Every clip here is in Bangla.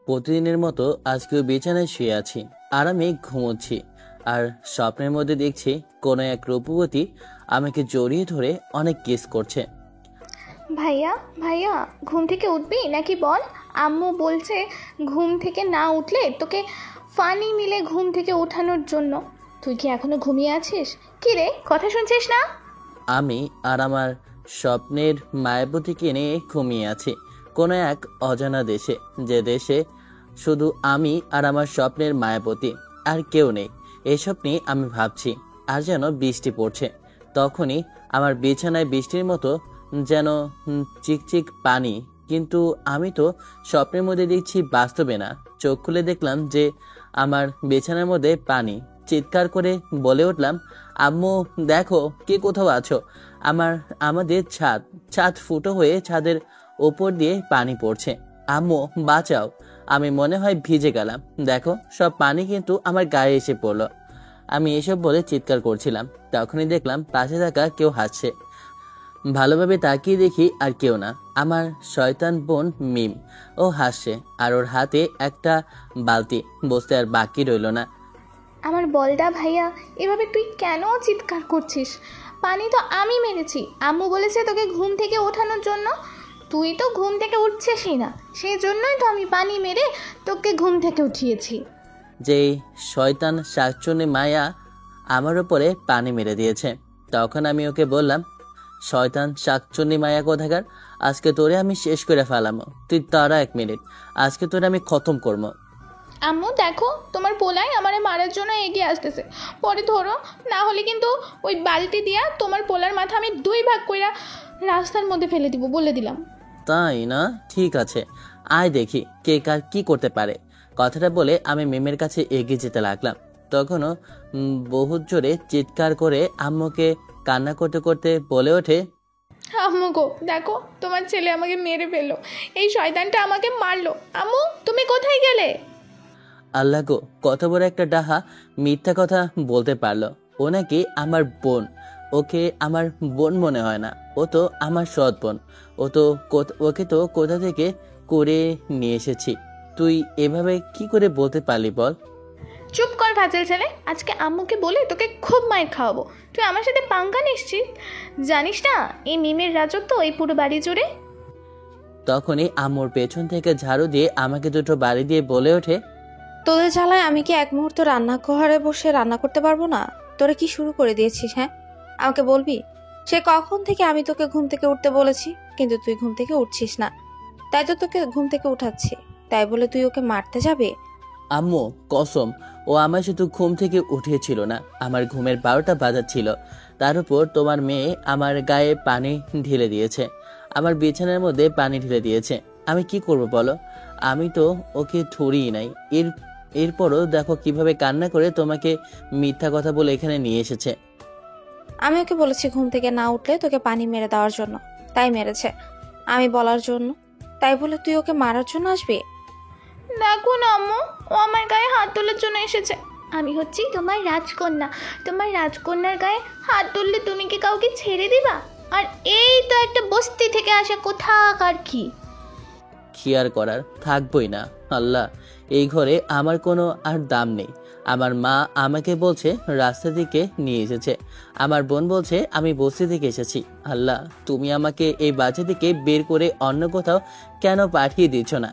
প্রতিদিনের মতো আজকেও বিছানায় শুয়ে আছি, আরামে ঘুমোচ্ছি। আর স্বপ্নের মধ্যে দেখছি কোনো এক রূপবতী আমাকে জড়িয়ে ধরে অনেক কিস করছে। ভাইয়া ভাইয়া, ঘুম থেকে উঠবি নাকি বল? আম্মু বলছে ঘুম থেকে না উঠলে তোকে ফানি মিলে ঘুম থেকে ওঠানোর জন্য। তুই কি এখনো ঘুমিয়ে আছিস? কি রে, কথা শুনছিস না? আমি আর আমার স্বপ্নের মায়াবতীকে নিয়ে ঘুমিয়ে আছি কোনো এক অজানা দেশে, যে দেশে শুধু আমি আর আমার স্বপ্নের মায়াবতী, আর কেউ নেই। এসব নিয়ে আমি ভাবছি, আর যেন বৃষ্টি পড়ছে। তখনই আমার বিছানায় বৃষ্টির মতো যেন চিকচিক পানি, কিন্তু আমি তো স্বপ্নের মধ্যে দেখছি, বাস্তবে না। চোখ খুলে দেখলাম যে আমার বিছানার মধ্যে পানি। চিৎকার করে বলে উঠলাম, আম্মু দেখো, কে কোথাও আছো? আমাদের ছাদ ফুটো হয়ে ছাদের ওপর দিয়ে পানি পড়ছে। আম্মু বাঁচাও, আমি মনে হয় ভিজে গেলাম। দেখো, সব পানি কিন্তু আমার গায়ে এসে পড়লো। আমি এসব বলে চিৎকার করছিলাম, তখনই দেখলাম পাশে থাকা কেউ হাসছে। ভালোভাবে তাকিয়ে দেখি আর কেউ না, আমার শয়তান বোন মিম। ও হাসছে, আর ওর হাতে একটা বালতি। বসতে আর বাকি রইল না। আমার বলডা ভাইয়া, এভাবে তুই কেন চিৎকার করছিস? পানি তো আমি মেরেছি। আম্মু বলেছে তোকে ঘুম থেকে ওঠানোর জন্য। তুই তো ঘুম থেকে উঠছিসই না, সেই জন্যই তো আমি পানি মেরে তোকে ঘুম থেকে উঠিয়েছি। যেই শয়তান শাকচুন্নি মায়া আমার উপরে পানি মেরে দিয়েছে, তখন আমি ওকে বললাম, শয়তান শাকচুন্নি মায়া কোথাকার, আজকে তোরে আমি শেষ করে ফেলামো। তুই তারা 1 মিনিট, আজকে তোরে আমি খতম করবো। আম্মু দেখো, তোমার পোলাই আমারে মারার জন্য এগিয়ে আসতেছে। পরে ধরো, না হলে কিন্তু ওই বালতি দিয়া তোমার পোলার মাথা আমি 2 ভাগ কইরা রাস্তার মধ্যে ফেলে দিব, বলে দিলাম। তাই না? ঠিক আছে, আয় দেখি কে কার কি করতে পারে। কথাটা বলে আমি মিমের কাছে এগিয়ে যেতে লাগলাম। তখনও বহুত জোরে চিৎকার করে আম্মুকে কান্না করতে করতে বলে ওঠে, আম্মু গো দেখো, তোমার ছেলে আমাকে মেরে ফেললো। এই শয়তানটা আমাকে মারলো। আম্মু তুমি কোথায় গেলে? আল্লাহ গো, কত বড় একটা ডাহা মিথ্যা কথা বলতে পারলো। ও নাকি আমার বোন। ওকে আমার বোন মনে হয় না, ও তো আমার সৎ বোন। ওকে তো কোথা থেকে করে নিয়ে এসেছি। তুই এভাবে কি করে বলতে পারলি বল? চুপ কর ফাজিল ছেলে, আজকে আম্মুকে বলে তোকে খুব মাইর খাওয়াবো। তুই আমার সাথে পাঙ্গা নিশ্চিত, জানিস না এই মিমের রাজত্ব এই পুরো বাড়ি জুড়ে। তখনই আম্মুর পেছন থেকে ঝাড়ু দিয়ে আমাকে দুটো বাড়ি দিয়ে বলে ওঠে, তোদের জ্বালায় আমি কি এক মুহূর্ত রান্নাঘরে বসে রান্না করতে পারবো না? তোরা কি শুরু করে দিয়েছিস? হ্যাঁ, আমাকে বলবি সে কখন থেকে আমি তোকে ঘুম থেকে উঠতে বলেছি, কিন্তু তুই ঘুম থেকে উঠছিস না। তাই তো তোকে ঘুম থেকে উঠাচ্ছি। তাই বলে তুই ওকে মারতে যাবে? আম্মু কসম, ও আমার শুধু ঘুম থেকে উঠিয়েছিল না, আমার ঘুমের 12টা বাজাচ্ছিল। তার উপর তোমার মেয়ে আমার গায়ে পানি ঢেলে দিয়েছে, আমার বিছানার মধ্যে পানি ঢেলে দিয়েছে। আমি কি করব বলো? আমি তো ওকে ধরিই নাই। এরপরও দেখো কিভাবে কান্না করে তোমাকে মিথ্যা কথা বলে এখানে নিয়ে এসেছে। আমি ওকে বলেছি ঘুম থেকে না উঠলে তোকে পানি মেরে দেওয়ার জন্য, তাই মেরেছে। আমি বলার জন্য, তাই বলে তুই ওকে মারার জন্য আসবি? দেখো না আম্মু, ও আমার গায়ে হাত তোলার জন্য এসেছে। আমি হচ্ছি তোমার রাজকন্যা। তোমার রাজকন্যার গায়ে হাত তুললে তুমি কি কাউকে ছেড়ে দিবা? আর এই তো একটা বস্তি থেকে আসা কোথাকার কি। কি আর করার, থাকবই না। আল্লাহ, এই ঘরে আমার কোনো আর দাম নেই। আমার মা আমাকে বলছে রাস্তা থেকে নিয়ে এসেছে, আমার বোন বলছে আমি বস্তি থেকে এসেছি। আল্লাহ, তুমি আমাকে এই বাজে থেকে বের করে অন্য কোথাও কেন পাঠিয়ে দিচ্ছ না?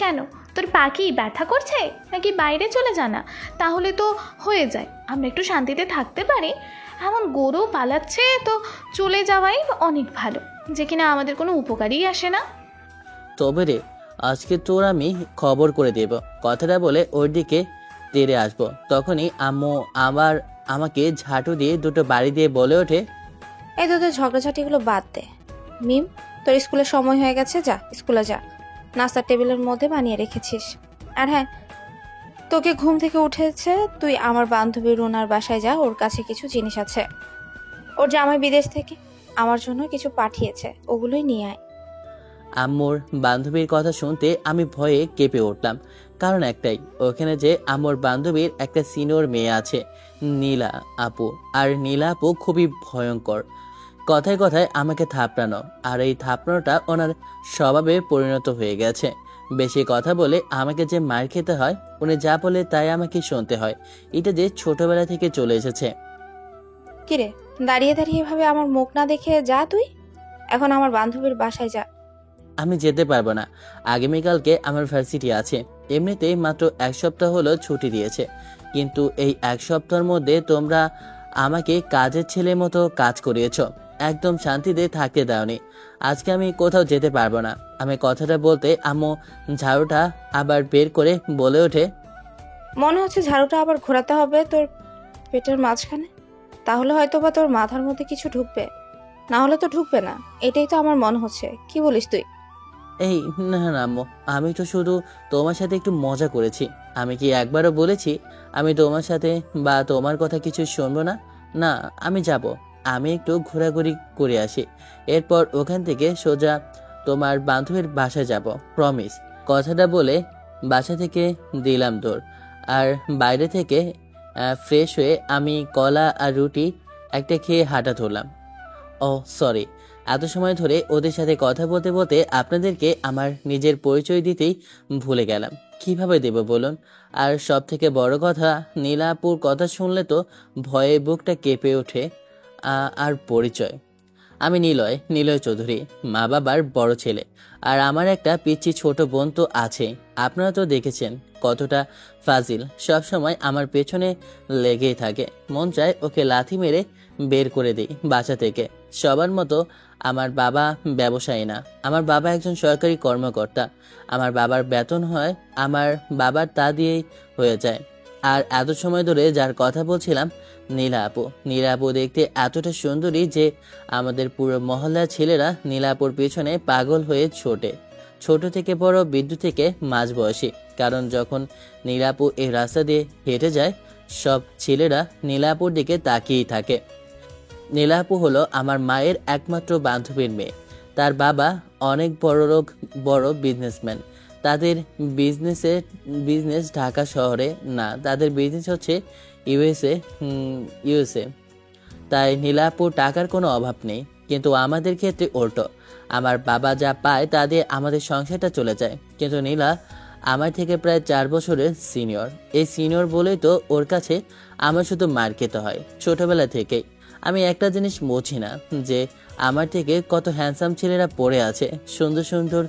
কেন, তোর পাখি ব্যথা করছে নাকি বাইরে চলে জানা? তাহলে তো হয়ে যায়, আমরা একটু শান্তিতে থাকতে পারি। এমন গরু পালাচ্ছে তো চলে যাওয়াই অনেক ভালো, যে কিনা আমাদের কোনো উপকারই আসে না। তবে রে, আজকে তোর আমি খবর করে দেব। কথাটা বলে ওর দিকে তেড়ে আসবো, তখনই আম্মু আবার আমাকে ঝাঁটু দিয়ে দুটো বাড়ি দিয়ে বলে ওঠে, এই তোদের ঝগড়াঝাটিগুলো বাদ দে। মিম, তোর স্কুলের সময় হয়ে গেছে, যা স্কুলে যা। নাস্তার টেবিলের মধ্যে বানিয়ে রেখেছিস। আর হ্যাঁ, তোকে ঘুম থেকে উঠেছে, তুই আমার বান্ধবী রুনার বাসায় যা, ওর কাছে কিছু জিনিস আছে। ওর জামাই বিদেশ থেকে আমার জন্য কিছু পাঠিয়েছে, ওগুলোই নিয়ে আয়। আম্মুর বান্ধবীর কথা শুনতে আমি ভয়ে কেঁপে উঠলাম। কারণ একটাই, ওখানে যে আম্মুর বান্ধবীর একটা সিনিয়র মেয়ে আছে, নীলা আপু। আর নীলা আপু খুবই ভয়ঙ্কর, কথায় কথায় আমাকে থাপড়ানো, আর এই থাপড়ানোটা ওনার স্বভাবে পরিণত হয়ে গেছে। বেশি কথা বলে আমাকে যে মার খেতে হয়, উনি যা বলে তাই আমাকে শুনতে হয়। এটা যে ছোটবেলা থেকে চলে এসেছে। কিরে, দাঁড়িয়ে দাঁড়িয়ে এভাবে আমার মুখ না দেখে যা তুই। এখন আমার বান্ধবীর বাসায় যা। আমি যেতে পারবো না, আগামীকালকে আমার ভার্সিটি আছে। এমনিতেই মাত্র 1 সপ্তাহ হলো ছুটি দিয়েছে, কিন্তু এই 1 সপ্তাহের মধ্যে তোমরা আমাকে কাজের ছেলের মতো কাজ করিয়েছো, একদম শান্তিতে থাকতে দাওনি। আজকে আমি কোথাও যেতে পারবো না। আমি কথাটা বলতে আম্মু ঝাড়ুটা আবার বের করে বলে ওঠে, মনে হচ্ছে ঝাড়ুটা আবার ঘোরাতে হবে তোর পেটের মাঝখানে, তাহলে হয়তো বা তোর মাথার মধ্যে কিছু ঢুকবে, না হলে তো ঢুকবে না। এটাই তো আমার মনে হচ্ছে। কি বলিস তুই? এই না না আম্মু, আমি তো শুধু তোমার সাথে একটু মজা করেছি। আমি কি একবারও বলেছি আমি তোমার সাথে বা তোমার কথা কিছু শুনবো না? না, আমি যাব, আমি একটু ঘোরাঘুরি করে আসি, এরপর ওখান থেকে সোজা তোমার বান্ধবীর বাসায় যাব, প্রমিস। কথাটা বলে বাসা থেকে দিলাম দৌড়। আর বাইরে থেকে ফ্রেশ হয়ে আমি কলা আর রুটি একটা খেয়ে হাঁটা ধরলাম। ও সরি, এত সময় ধরে ওদের সাথে কথা বলতে বলতে আপনাদেরকে আমার নিজের পরিচয় দিতেই ভুলে গেলাম। কিভাবে দেব বলুন? আর সব থেকে বড় কথা, নীলাপুর কথা শুনলে তো ভয়ে বুকটা কেঁপে ওঠে। আর পরিচয়, আমি নিলয় চৌধুরী, মা বাবার বড় ছেলে। আর আমার একটা পিচ্চি ছোট বোন তো আছে। আপনারা তো দেখেছেন কতটা ফাজিল, সব সময় আমার পেছনে লেগেই থাকে। মন চায় ওকে লাথি মেরে বের করে দিই বাসা থেকে। সবার মতো আমার বাবা ব্যবসায়ী না, আমার বাবা একজন সরকারি কর্মকর্তা। আমার বাবার বেতন হয়, আমার বাবার তা দিয়েই হয়ে যায়। আর এত সময় ধরে যার কথা বলছিলাম, নীলা আপু দেখতে এতটা সুন্দরী যে আমাদের পুরো মহল্লার ছেলেরা নীলাপুর পেছনে পাগল হয়ে ছোটে। ছোট থেকে বড়, বিদ্যুৎ থেকে মাঝবয়সী। কারণ যখন নীলাপু এই রাস্তা দিয়ে হেঁটে যায়, সব ছেলেরা নীলাপুর দিকে তাকিয়েই থাকে। নীলাপু হলো আমার মায়ের একমাত্র বান্ধবীর মেয়ে। তার বাবা অনেক বড় বিজনেসম্যান। তাদের বিজনেস ঢাকা শহরে না, তাদের বিজনেস হচ্ছে ইউএসএ। তাই নীলাপুর টাকার কোনো অভাব নেই। কিন্তু আমাদের ক্ষেত্রে উল্টো, আমার বাবা যা পায় তা দিয়ে আমাদের সংসারটা চলে যায়। কিন্তু নীলা আমার থেকে প্রায় 4 বছরের সিনিয়র। এই সিনিয়র বলেই তো ওর কাছে আমার শুধু মার খেতে হয় ছোটবেলা থেকেই। আমি একটা জিনিস বুঝি না, যে আমার থেকে কত হ্যান্ডসাম ছেলেরা পড়ে আছে, সুন্দর সুন্দর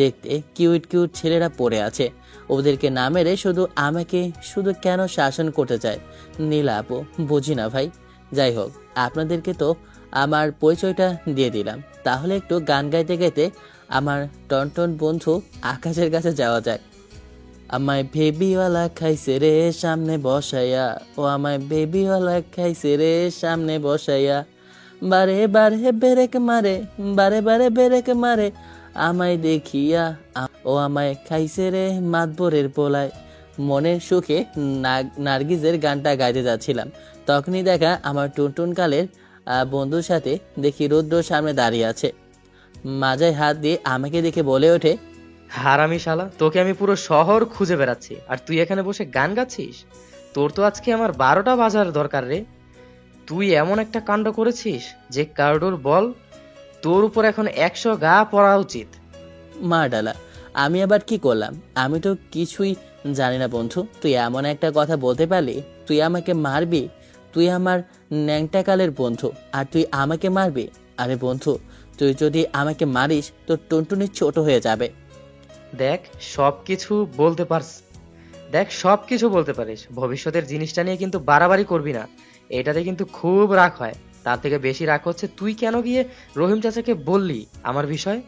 দেখতে কিউট ছেলেরা পড়ে আছে। ওদেরকে না মেরে শুধু আমাকে কেন শাসন করতে চায় নীলা আপু, বুঝি না ভাই। যাই হোক, আপনাদেরকে তো আমার পরিচয়টা দিয়ে দিলাম, তাহলে একটু গান গাইতে গাইতে আমার টনটন বন্ধু আকাশের কাছে যাওয়া যায়। আমায় বেবিওয়ালা খাইছে রে সামনে বসাইয়া, ও আমায় বেবিওয়ালা খাইছে রে সামনে বসাইয়া, বারে বারে বেরেক মারে, বারে বারে বেরেক মারে, আমায় দেখিয়া, ও আমায় খাইছে রে মাতবরের পোলায়। মনের সুখে নার্গিজের গানটা গাইতে যাচ্ছিলাম, তখনই দেখা আমার টুনটুন কালের বন্ধুর সাথে দেখি রুদ্র সামনে দাঁড়িয়ে আছে। মাজায় হাত দিয়ে আমাকে দেখে বলে ওঠে, হারামি শালা, তোকে আমি পুরো শহর খুঁজে বেড়াচ্ছি আর তুই এখানে বসে গান গাচ্ছিস? তোর তো আজকে আমার 12টা বাজার দরকার রে। তুই এমন একটা কাণ্ড করেছিস যে কার্ডোর বল, তোর উপর এখন 100 গা পড়া উচিত। মা ডালা, আমি আবার কি করলাম? আমি তো কিছুই জানি না বন্ধু। তুই এমন একটা কথা বলতে পারলি? তুই আমাকে মারবি? তুই আমার ন্যাংটাকালের বন্ধু আর তুই আমাকে মারবি? আরে বন্ধু, তুই যদি আমাকে মারিস তোর টুনটুনি ছোট হয়ে যাবে। দেখ সবকিছু বলতে পারিস, ভবিষ্যতের জিনিসটা নিয়ে কিন্তু বাড়াবাড়ি করবি না, এটাতে কিন্তু খুব রাগ হয়। তার থেকে বেশি রাগ হচ্ছে তুই কেন গিয়ে রহিম চাচাকে বললি আমার বিষয়।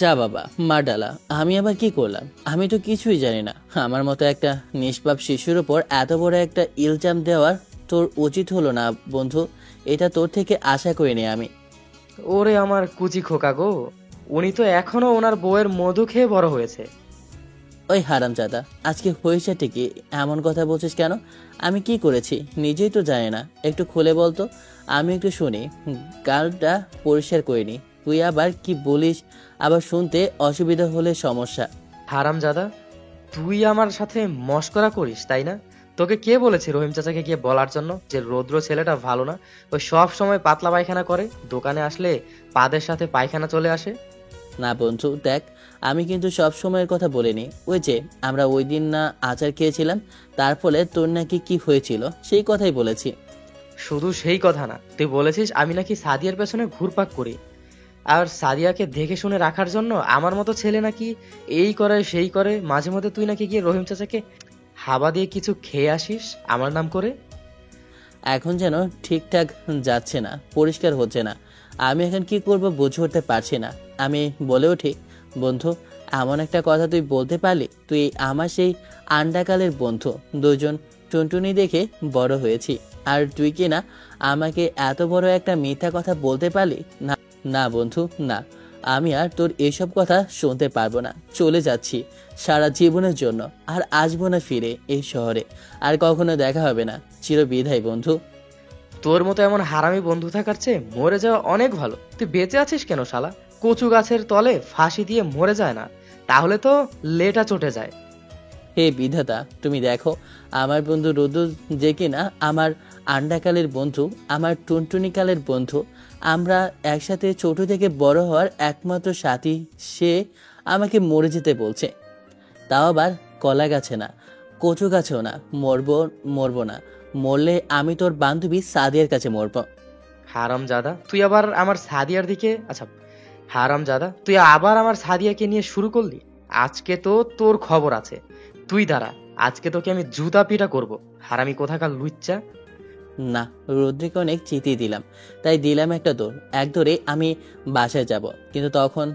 যা বাবা, মা ডালা, আমি আবার কি করলাম? আমি তো কিছুই জানি না। আমার মতো একটা নিষ্পাপ শিশুর উপর এত বড় একটা ইলজাম দেওয়ার তোর উচিত হলো না বন্ধু, এটা তোর থেকে আশা করিনি আমি। ওরে আমার কুচি খোকা গো, উনি তো এখনো ওনার বউয়ের মধু খেয়ে বড় হয়েছে। ওই হারামজাদা, আজকে হয়েছেটা কি? এমন কথা বলছিস কেন? আমি কি করেছি নিজেই তো জানি না, একটু খুলে বলতো, আমি একটু শুনি। গালটা পরিষ্কার করিনি, তুই আবার কি বলিস? আবার শুনতে অসুবিধা হলে সমস্যা। হারামজাদা, তুই আমার সাথে মস্করা করিস তাই না? তোকে কে বলেছে রহিম চাচাকে গিয়ে বলার জন্য যে রৌদ্র ছেলেটা ভালো না, ওই সব সময় পাতলা পায়খানা করে, দোকানে আসলে পাদের সাথে পায়খানা চলে আসে? না বন্ধু, দেখ, আমি কিন্তু সব সময়ের কথা বলিনি। ওই যে আমরা ওই দিন না আচার খেয়েছিলাম, তার ফলে তোর নাকি কি হয়েছিল সেই কথাই বলেছি। শুধু সেই কথা না, তুই বলেছিস আমি নাকি সাদিয়ার পেছনে ঘুরপাক করি, আর সাদিয়াকে দেখে শুনে রাখার জন্য আমার মতো ছেলে নাকি এই করে সেই করে। মাঝে মধ্যে তুই নাকি গিয়ে রহিম চাচাকে হাবা দিয়ে কিছু খেয়ে আসিস আমার নাম করে। এখন যেন ঠিকঠাক যাচ্ছে না, পরিষ্কার হচ্ছে না। আমি এখন কি করব বুঝে উঠতে পারছি না। আমি বলে উঠি, বন্ধু এমন একটা কথা তুই বলতে পারলি? তুই আমার সেই আন্ডাকালের বন্ধু, দুজন টুনটুনি দেখে বড় হয়েছি, আর তুই কি না আমাকে এত বড় একটা মিথ্যা কথা বলতে পারলি? না না বন্ধু না, আমি আর তোর এসব কথা শুনতে পারবো না। চলে যাচ্ছি সারা জীবনের জন্য, আর আসবো না ফিরে এই শহরে, আর কখনো দেখা হবে না। চিরবিদায় বন্ধু। তোর মতো এমন হারামি বন্ধু থাকার চেয়ে মরে যাওয়া অনেক ভালো। তুই বেঁচে আছিস কেন শালা? কচু গাছের তলে ফাঁসি দিয়ে মরে যায় না, তাহলে তো লেটা চটে যায়। হে বিধাতা, তুমি দেখো আমার বন্ধু রুদু যে কিনা আমার আন্ডাকালের বন্ধু, আমার টুনটুনিকালের বন্ধু, আমরা একসাথে ছোট থেকে বড় হওয়ার একমাত্র সাথী, সে আমাকে মরে যেতে বলছে। তাও আবার কলা গাছে না, কচু গাছেও না। মরবো মরবো না, মরলে আমি তোর বান্ধবী সাদিয়ার কাছে মরবো। হারামজাদা তুই আবার আমার সাদিয়ার দিকে, আচ্ছা হারামজাদা তুই আবার আমার সাদিয়াকে নিয়ে শুরু করলি। আজকে তো তোর খবর আছে, তুই দাঁড়া, আজকে তোকে আমি জুতা পিটা করব, হারামি কোথাকার লুচ্চা। না, রুদ্রিকে অনেক চিঠি দিলাম, তাই দিলাম একটা দৌড়। এক দৌড়ে আমি বাসায় যাব, কিন্তু তখন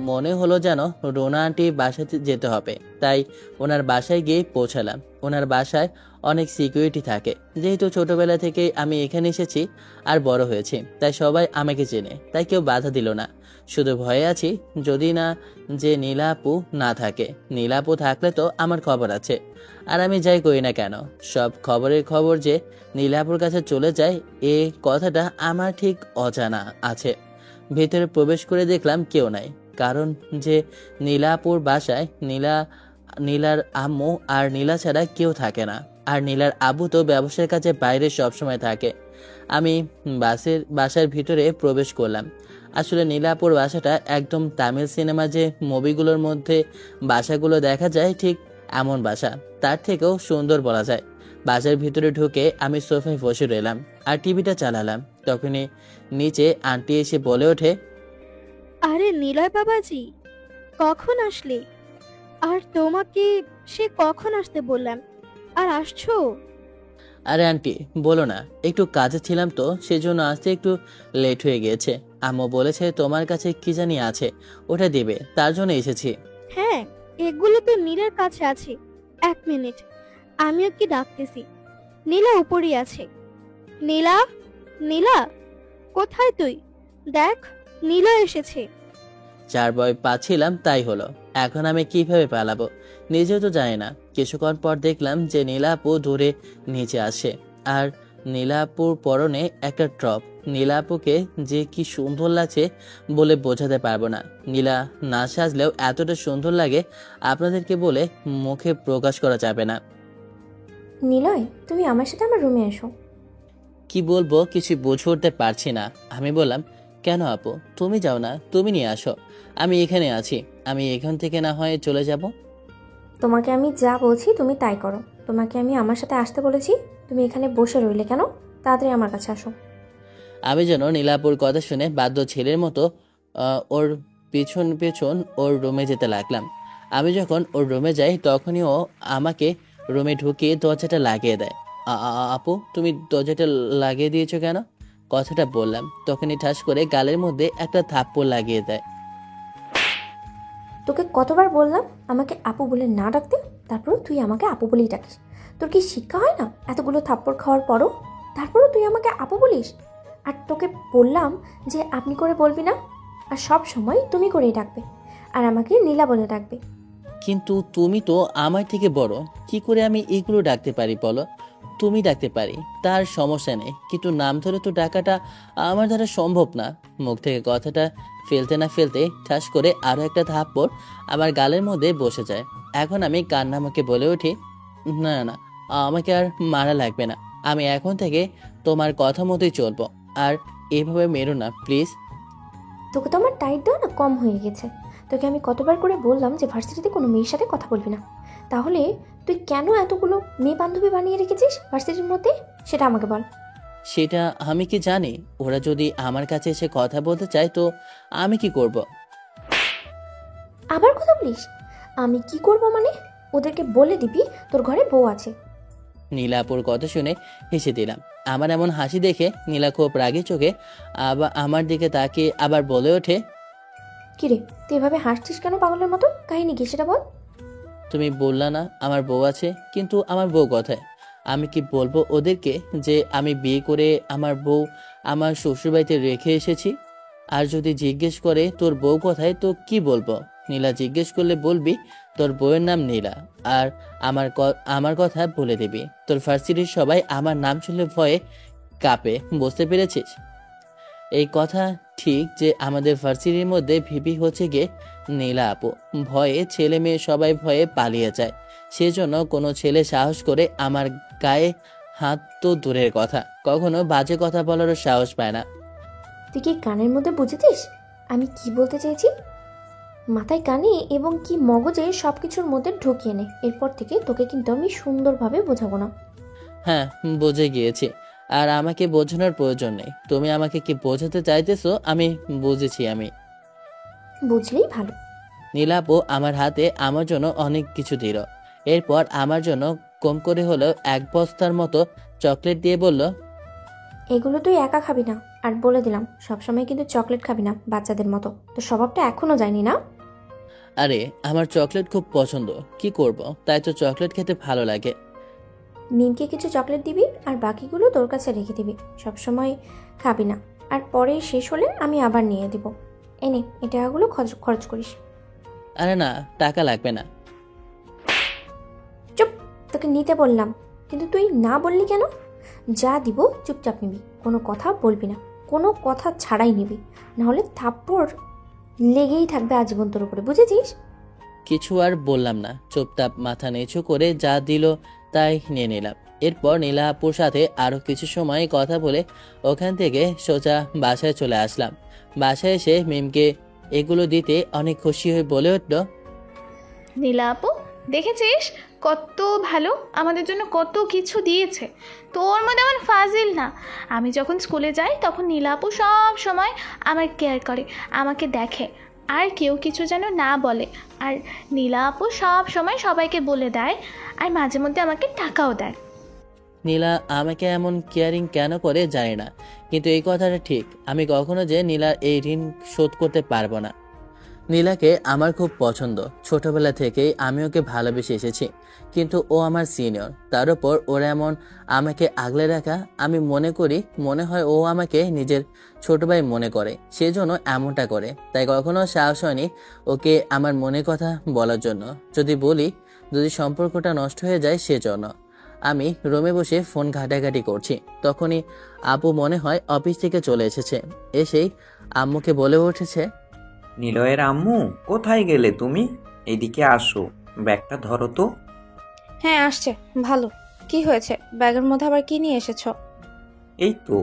মনে হলো যেন রোনা আন্টি বাসাতে যেতে হবে, তাই ওনার বাসায় গিয়ে পৌঁছালাম। ওনার বাসায় অনেক সিকিউরিটি থাকে, যেহেতু ছোটবেলা থেকে আমি এখানে এসেছি আর বড় হয়েছি, তাই সবাই আমাকে চেনে, তাই কেউ বাধা দিল না। শুধু ভয়ে আছি যদি না যে নীলা আপু না থাকে। নীলা আপু থাকলে তো আমার খবর আছে, আর আমি যাই করি না কেন, সব খবরের খবর যে নীলাপুর কাছে চলে যায়, এ কথাটা আমার ঠিক অজানা আছে। ভেতরে প্রবেশ করে দেখলাম কেউ নাই, কারণ যে নীলাপুর বাসায় নীলার আম্মু আর নীলা ছাড়া কেউ থাকে না, আর নীলার আব্বু তো ব্যবসার কাজে বাইরে সবসময় থাকে। আমি বাসার ভিতরে প্রবেশ করলাম। আসলে নীলাপুর বাসাটা একদম তামিল সিনেমা যে মুভিগুলোর মধ্যে বাসাগুলো দেখা যায়, ঠিক এমন বাসা, তার থেকেও সুন্দর বলা যায়। বাসার ভিতরে ঢুকে আমি সোফায় বসে রইলাম আর টিভিটা চালালাম। তখনই নিচে আন্টি এসে বলে ওঠে, আরে নিলয় বাবাজি, কখন আসলে? আর তোমাকে সে কখন আসতে বললাম, আর আসছো? আরে আন্টি বলো না, একটু কাজে ছিলাম তো সেজন্য আসতে একটু লেট হয়ে গিয়েছে। আম্মু বলেছে তোমার কাছে কি জানি আছে, ওটা দেবে, তার জন্য এসেছি। হ্যাঁ, এগুলো তো নীলার কাছে আছে। 1 মিনিট, আমিও কি ডাকতেছি। নীলা উপরই আছে। নীলা, নীলা, কোথায় তুই? দেখ, নীলা এসেছে। যার ভয় পাচ্ছিলাম তাই হলো। এখন আমি কিভাবে পালাবো নিজেও তো জানি না। কিছুক্ষণ পর দেখলাম যে নীলাপু দূরে নিচে আসে, আর নীলাপুর পরনে একটা টপ। নীলাপুকে যে কি সুন্দর লাগছে বলে বোঝাতে পারবো না। নীলা না সাজলেও এতটা সুন্দর লাগে আপনাদেরকে বলে মুখে প্রকাশ করা যাবে না। নিলয়, তুমি আমার সাথে আমার রুমে এসো। কি বলবো কিছু বুঝে উঠতে পারছি না। আমি বললাম, কেন আপু, তুমি যাও না, তুমি নিয়ে আসো, আমি এখানে আছি। আমি এখান থেকে না হয় চলে যাব। তোমাকে আমি যা বলছি তুমি তাই করো। তোমাকে আমি আমার সাথে আসতে বলেছি, তুমি এখানে বসে রইলে কেন? তাড়াতাড়ি আমার কাছে আসো। আমি যেন নীলাপুর কথা শুনে বাধ্য ছেলের মতো ওর পিছন পিছন ওর রুমে যেতে লাগলাম। আমি যখন ওর রুমে যাই তখনই ও আমাকে রুমে ঢুকিয়ে দরজাটা লাগিয়ে দেয়। আপু তুমি দরজাটা লাগিয়ে দিয়েছো কেন? কথাটা বললাম, তখনই ঠাস করে গালের মধ্যে একটা থাপ্পড় লাগিয়ে দেয়। তোকে কতবার বললাম আমাকে আপু বলে না ডাকতে, তারপরও তুই আমাকে আপু বলেই ডাকিস। তোর কি শিক্ষা হয় না? এতগুলো থাপ্পড় খাওয়ার পরও তারপরও তুই আমাকে আপু বলিস। আর তোকে বললাম যে আপনি করে বলবি না, আর সব সময় তুমি করেই ডাকবে, আর আমাকে নীলা বলে ডাকবে। কিন্তু তুমি তো আমার থেকে বড়, কি করে আমি এগুলো ডাকতে পারি বলো? তুমি ডাকতে পারি, তার সমস্যা নেই, কিন্তু নাম ধরে তো ডাকাটা আমার দ্বারা সম্ভব না। মুখ থেকে কথাটা ফেলতে না ফেলতে ঠাস করে আরো একটা থাপ্পড় আমার গালের মধ্যে বসে যায়। এখন আমি কান্নামাকে বলে উঠি, না না, আমাকে আর মারা লাগবে না, আমি এখন থেকে তোমার কথা মতোই চলবো, আর এভাবে মেরো না প্লিজ। তোকে তো আমার টাইট দেওয়া না কম হয়ে গেছে। তোকে আমি কতবার করে বললাম যে ভার্সিটিতে কোনো মেয়ের সাথে কথা বলবি না, তাহলে তুই কেন এতগুলো মেয়ে বান্ধবী বানিয়ে রেখেছিস ভার্সিটির মধ্যে, সেটা আমাকে বল। সেটা আমি কি জানি? ওরা যদি আমার কাছে এসে কথা বলতে চায় তো আমি কি করব? আবার কথা বলিস? আমি কি করব মানে? ওদেরকে বলে দিবি তোর ঘরে বউ আছে। নীলাপুর কথা শুনে হেসে দিলাম। আমার এমন হাসি দেখে নীলা খুব রাগী চোখে আবার আমার দিকে তাকিয়ে আবার বলে ওঠে, কিরে তুই এভাবে হাসছিস কেন পাগলের মতো? কাহিনী কি সেটা বল। তুমি বললা না আমার বউ আছে, কিন্তু আমার বউ কোথায়? আমি কি বলবো ওদেরকে যে আমি বিয়ে করে আমার বউ আমার শ্বশুরবাড়িতে রেখে এসেছি? আর যদি জিজ্ঞেস করে তোর বউ কোথায়, তো কি বলবো? নীলা জিজ্ঞেস করলে বলবি তোর বউয়ের নাম নীলা, আর আমার কথা বলে দিবি তোর ভার্সিটির সবাই আমার নাম শুনলে ভয়ে কাঁপে। বুঝতে পেরেছিস? এই কথা ঠিক যে আমাদের ভার্সিটির মধ্যে ভিপি হচ্ছে গিয়ে নীলা আপু। ভয়ে ছেলে মেয়ে সবাই ভয়ে পালিয়ে যায়, সেজন্য কোনো ছেলে সাহস করে আমার গায়ে হাত তো দূরের কথা, কখনো বাজে কথা বলারও সাহস পায় না। তুই কি কানের মধ্যে বুঝেছিস আমি কি বলতে চেয়েছি? মাথায় কানে এবং কি মগজে সব কিছুর মধ্যে ঢুকিয়ে নে, এরপর থেকে তোকে কিন্তু আমি সুন্দরভাবে বোঝাবো না। হ্যাঁ, বুঝে গিয়েছি, আর আমাকে বোঝানোর প্রয়োজন নেই। তুমি আমাকে কি বোঝাতে চাইতেছো আমি বুঝেছি। আমি বুঝলেই ভালো। নীলাপু আমার হাতে আমার জন্য অনেক কিছু দিল। এরপর আমার জন্য কম করে হলেও 1 বস্তার মতো চকলেট দিয়ে বলল, এগুলো তুই একা খাবি না, আর বলে দিলাম সবসময় কিন্তু চকলেট খাবি না বাচ্চাদের মতো। তো স্বভাবটা এখনো যায়নি না? আরে আমার চকলেট খুব পছন্দ, কি করব, তাই তো চকলেট খেতে ভালো লাগে। মিমকে কিছু চকলেট দিবি আর বাকিগুলো তোর কাছে রেখে দিবি, সবসময় খাবি না। আর পরে শেষ হলে আমি আবার নিয়ে দিব। এনে এই টাকাগুলো খরচ করিস। আরে না, টাকা লাগবে না। চুপ, তোকে নিতে বললাম কিন্তু তুই না বললি কেন? যা দিব চুপচাপ নিবি, কোনো কথা বলবি না, কোনো কথা ছাড়াই নিবি, নাহলে থাপ্পড় লেগেই থাকবে আজীবন তোর উপরে, বুঝেছিস? কিছু আর বললাম না, চুপচাপ মাথা নিচু করে যা দিল তাই নিয়ে নিলাম। এরপর নীলা আপুর সাথে আরো কিছু সময় কথা বলে ওখান থেকে সোজা বাসায় চলে আসলাম। বাসায় এসে মিমকে এগুলো দিতে অনেক খুশি হয়ে বলে উঠল, নীলা আপু দেখেছিস কত ভালো, আমাদের জন্য কত কিছু দিয়েছে। তোর মধ্যে আমার ফাজিল না। আমি যখন স্কুলে যাই তখন নীলা আপু সব সময় আমার কেয়ার করে, আমাকে দেখে, আর কেউ কিছু যেন না বলে। আর নীলা আপু সব সময় সবাইকে বলে দেয়, আর মাঝে মধ্যে আমাকে টাকাও দেয়। নীলা আমাকে এমন কেয়ারিং কেন করে জানি না, কিন্তু এই কথাটা ঠিক, আমি কখনো যে নীলার এই ঋণ শোধ করতে পারবো না। নীলাকে আমার খুব পছন্দ, ছোটবেলা থেকেই আমি ওকে ভালোবেসে এসেছি, কিন্তু ও আমার সিনিয়র, তার উপর ওরা এমন আমাকে আগলে রাখা। আমি মনে হয় ও আমাকে নিজের ছোট ভাই মনে করে, সেজন্য এমনটা করে। তাই কখনো সাহস হয়নি ওকে আমার মনের কথা বলার জন্য। যদি সম্পর্কটা নষ্ট হয়ে যায় সেজন্য। আমি রুমে বসে ফোন ঘাটাঘাটি করছি, তখনই আপু মনে হয় অফিস থেকে চলে এসেছে। এসেই আম্মুকে বলে উঠেছে, নিলয়ের আম্মু কোথায় গেলে তুমি? এদিকে আসো, ব্যাগটা ধরো তো। হ্যাঁ আসছে। ভালো, কি হয়েছে? ব্যাগের মধ্যে আবার কি নিয়ে এসেছো? এই তো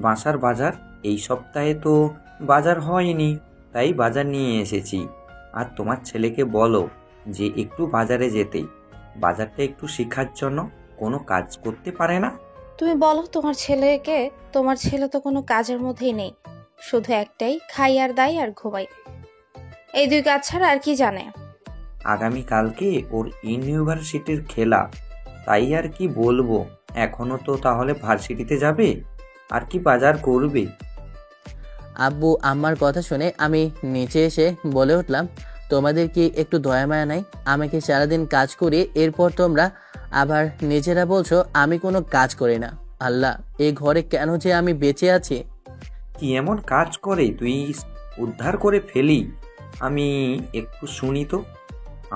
বাসার বাজার, এই সপ্তাহে তো বাজার হয়নি, তাই বাজার নিয়ে এসেছি। আর তোমার ছেলেকে বলো যে একটু বাজারে যেতে, বাজারটা একটু শেখার জন্য। কোনো কাজ করতে পারে না। তুমি বলো তোমার ছেলেকে, তোমার ছেলে তো কোনো কাজের মধ্যেই নেই, শুধু একটাই, খাই আর দাই আর ঘুমাই, এই 2 কাজ ছাড়া আর কি জানে? আগামীকালকে ওর ইউনিভার্সিটির খেলা, তাই আর কি বলবো। এখনো তো তাহলে ভার্সিটিতে যাবে, আর কি বাজার করবে? আব্বু আম্মার কথা শুনে আমি নিচে এসে বলে উঠলাম, তোমাদের কি একটু দয়া মায়া নাই? আমাকে সারাদিন কাজ করি, এরপর তোমরা আবার নিজেরা বলছো আমি কোনো কাজ করি না। আল্লাহ, এই ঘরে কেন যে আমি বেঁচে আছি? কি এমন কাজ করে তুই উদ্ধার করে ফেলি? আমি একটু শুনি তো।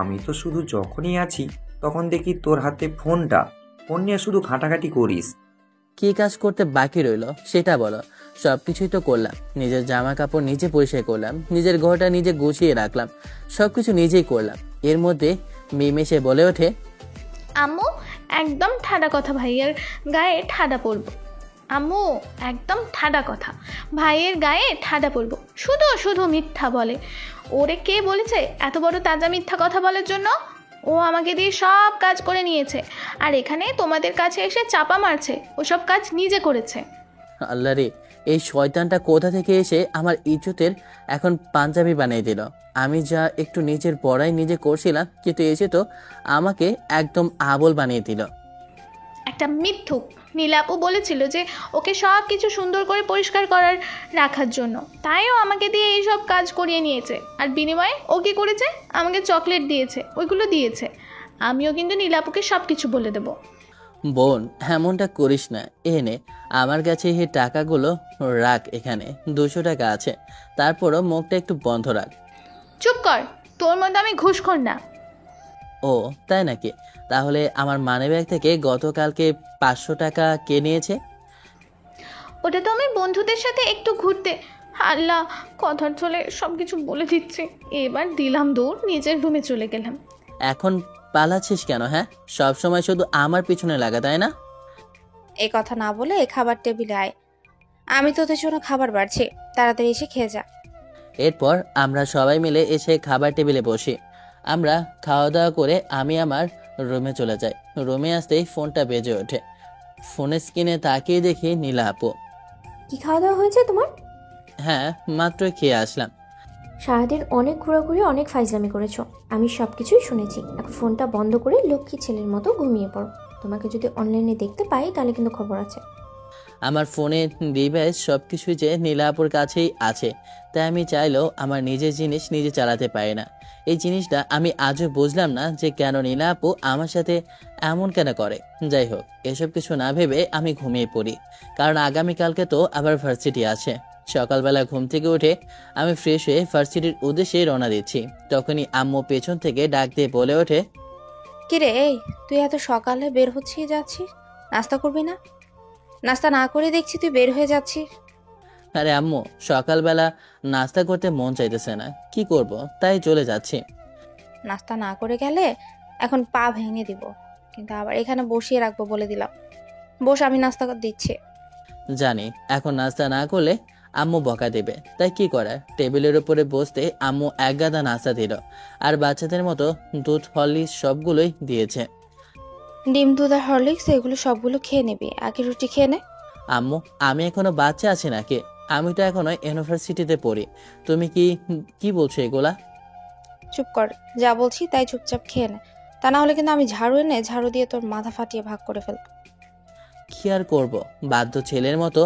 আমি তো শুধু যখনই আছি তখন দেখি তোর হাতে ফোন নিয়ে শুধু ঘাঁটাঘাঁটি করিস। কি কাজ করতে বাকি রইলো সেটা বলো। সবকিছুই তো করলাম, নিজের জামা কাপড় নিজে পরিষ্কার করলাম, নিজের ঘরটা নিজে গুছিয়ে রাখলাম, সবকিছু নিজেই করলাম। এর মধ্যে মিম এসে বলে ওঠে, আম্মু একদম ঠাডা কথা, ভাইয়ার গায়ে ঠাডা পড়ব। আম্মু একদম ঠাডা কথা, ভাইয়ের গায়ে ঠাডা পড়বো, শুধু শুধু মিথ্যা বলে। ওরে কে বলেছে এত বড় তাজা মিথ্যা কথা বলার জন্য? ও আমাকে দিয়ে সব কাজ করে নিয়েছে, আর এখানে তোমাদের কাছে এসে চাপা মারছে ওসব কাজ নিজে করেছে। আল্লাহ রে, এই শয়তানটা কোথা থেকে এসে আমার ইজ্জতের এখন পাঞ্জাবি বানিয়ে দিল। আমি যা একটু নিজের বড়াই নিজে করছিলাম, কিন্তু এসে তো আমাকে একদম আবল বানিয়ে দিল। একটা মিথ্যুক। নীলাপু বলেছিল যে ওকে সব কিছু সুন্দর করে পরিষ্কার করার রাখার জন্য, তাইও আমাকে দিয়ে এইসব কাজ করিয়ে নিয়েছে। আর বিনিময়ে ও কী করেছে? আমাকে চকলেট দিয়েছে, ওইগুলো দিয়েছে। আমিও কিন্তু নীলাপুকে সব কিছু বলে দেবো। বোন, এমনটা করিস না। এনে আমার কাছে এই টাকাগুলো রাখ, এখানে 200 টাকা আছে, তারপরও মুখটা একটু বন্ধ রাখ। চুপ কর, তোর মতো আমি ঘুষখোর না। ও তাই নাকি? তাহলে আমার মানিব্যাগ থেকে গতকালকে 500 টাকা কে নিয়েছে? ওটা তো আমি বন্ধুদের সাথে একটু ঘুরতে। আল্লাহ, কথার চলে সব কিছু বলে দিচ্ছি। এবার দিলাম দৌড়, নিজের রুমে চলে গেলাম। এখন পালাচ্ছিস কেন? হ্যাঁ, সব সময় শুধু আমার পিছনে লাগা, তাই না? এই কথা না বলে খাবার টেবিলে আয়, আমি তোদের জন্য খাবার বাড়ছি, তাড়াতাড়ি এসে খেয়ে যা। এরপর আমরা সবাই মিলে এসে খাবার টেবিলে বসি। আমরা খাওয়া দাওয়া করে আমি আমার রুমে চলে যাই। রুমে আসতেই ফোনটা বেজে ওঠে। ফোনের স্ক্রিনে তাকিয়ে দেখি নীলা আপু। কি খাওয়া দাওয়া হয়েছে তোমার? হ্যাঁ, মাত্রই খেয়ে আসলাম। সারাদিন অনেক ঘোরাঘুরি, অনেক ফাইজলামি করেছো, আমি সব কিছুই শুনেছি। এখন ফোনটা বন্ধ করে লক্ষ্মী ছেলের মতো ঘুমিয়ে পড়ো। তোমাকে যদি অনলাইনে দেখতে পাই তাহলে কিন্তু খবর আছে। আমার ফোনের ডিভাইস সব কিছুই যে নীলা আপুর কাছেই আছে, তাই আমি চাইলেও আমার নিজের জিনিস নিজে চালাতে পারি না। এই জিনিসটা আমি আজও বুঝলাম না যে কেন নীলা আপু আমার সাথে এমন কেন করে। যাই হোক, এসব কিছু না ভেবে আমি ঘুমিয়ে পড়ি, কারণ আগামীকালকে তো আবার ভার্সিটি আছে। সকালবেলা ঘুম থেকে উঠে আমি ফ্রেশ হয়ে ভার্সিটির উদ্দেশ্যে রওনা দিচ্ছি। তখনই আম্মু পেছন থেকে ডাক দিয়ে বলে ওঠে, কিরে, এই তুই এত সকালে বের হচ্ছিস যাচ্ছিস, নাস্তা করবি না? নাস্তা না করে দেখছি তুই বের হয়ে যাচ্ছিস। আরে আম্মু, সকালবেলা নাস্তা করতে মন চাইতেছে না, কি করব, তাই চলে যাচ্ছি। নাস্তা না করে গেলে এখন পা ভেঙে দিব, কিন্তু আবার এখানে বসিয়ে রাখবো বলে দিলাম। বস, আমি নাস্তা দিচ্ছি। জানি এখন নাস্তা না করলে আম্মু বকা দেবে, তাই কি করার। টেবিলের উপরে বসতে আম্মু এক গাদা নাস্তা দিল, আর বাচ্চাদের মতো দুধ হরলিক্স সবগুলোই দিয়েছে। ডিম, দুধ আর হরলিক্স এগুলো সবগুলো খেয়ে নিবি, আগে রুটি খেয়ে নে। আম্মু, আমি এখনো বাচ্চা আছি নাকি? আমি তো এখনো ইউনিভার্সিটিতে পড়ি। তুমি কি কি বলছো এগুলা? চুপ কর, যা বলছি তাই চুপচাপ খেয়ে নে, তা না হলে কিন্তু আমি ঝাড়ু এনে ঝাড়ু দিয়ে তোর মাথা ফাটিয়ে ভাগ করে ফেলবো। কি আর করবো, বাধ্য ছেলের মতো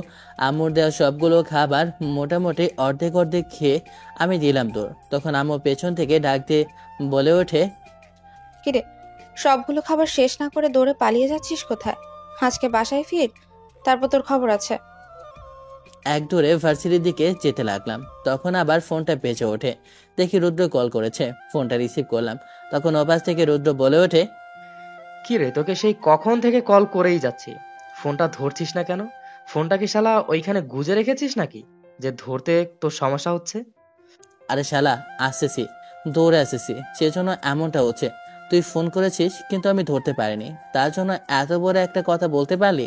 আম্মুর দেওয়া সবগুলো খাবার মোটামুটি অর্ধেক অর্ধেক খেয়ে আমি দিলাম তোর। তখন আম্মু পেছন থেকে ডাক দিয়ে বলে ওঠে, কিরে, সবগুলো খাবার শেষ না করে দৌড়ে পালিয়ে যাচ্ছিস কোথায়? আজকে বাসায় ফির, তারপর তোর খবর আছে। এক দৌড়ে ভার্সিটির দিকে যেতে লাগলাম। তখন আবার ফোনটা বেজে ওঠে। দেখি রুদ্র কল করেছে। ফোনটা রিসিভ করলাম। তখন ওপাশ থেকে রুদ্র বলে ওঠে, কি রে, তোকে সেই কখন থেকে কল করেই যাচ্ছি, ফোনটা ধরছিস না কেন? ফোনটা কি শালা ওইখানে গুজে রেখেছিস নাকি যে ধরতে তোর সমস্যা হচ্ছে? আরে শালা, আসতেছি, দৌড়ে আসতেছি, সেজন্য এমনটা হচ্ছে। তুই ফোন করেছিস কিন্তু আমি ধরতে পারিনি, তার জন্য এত বড় একটা কথা বলতে পারলি?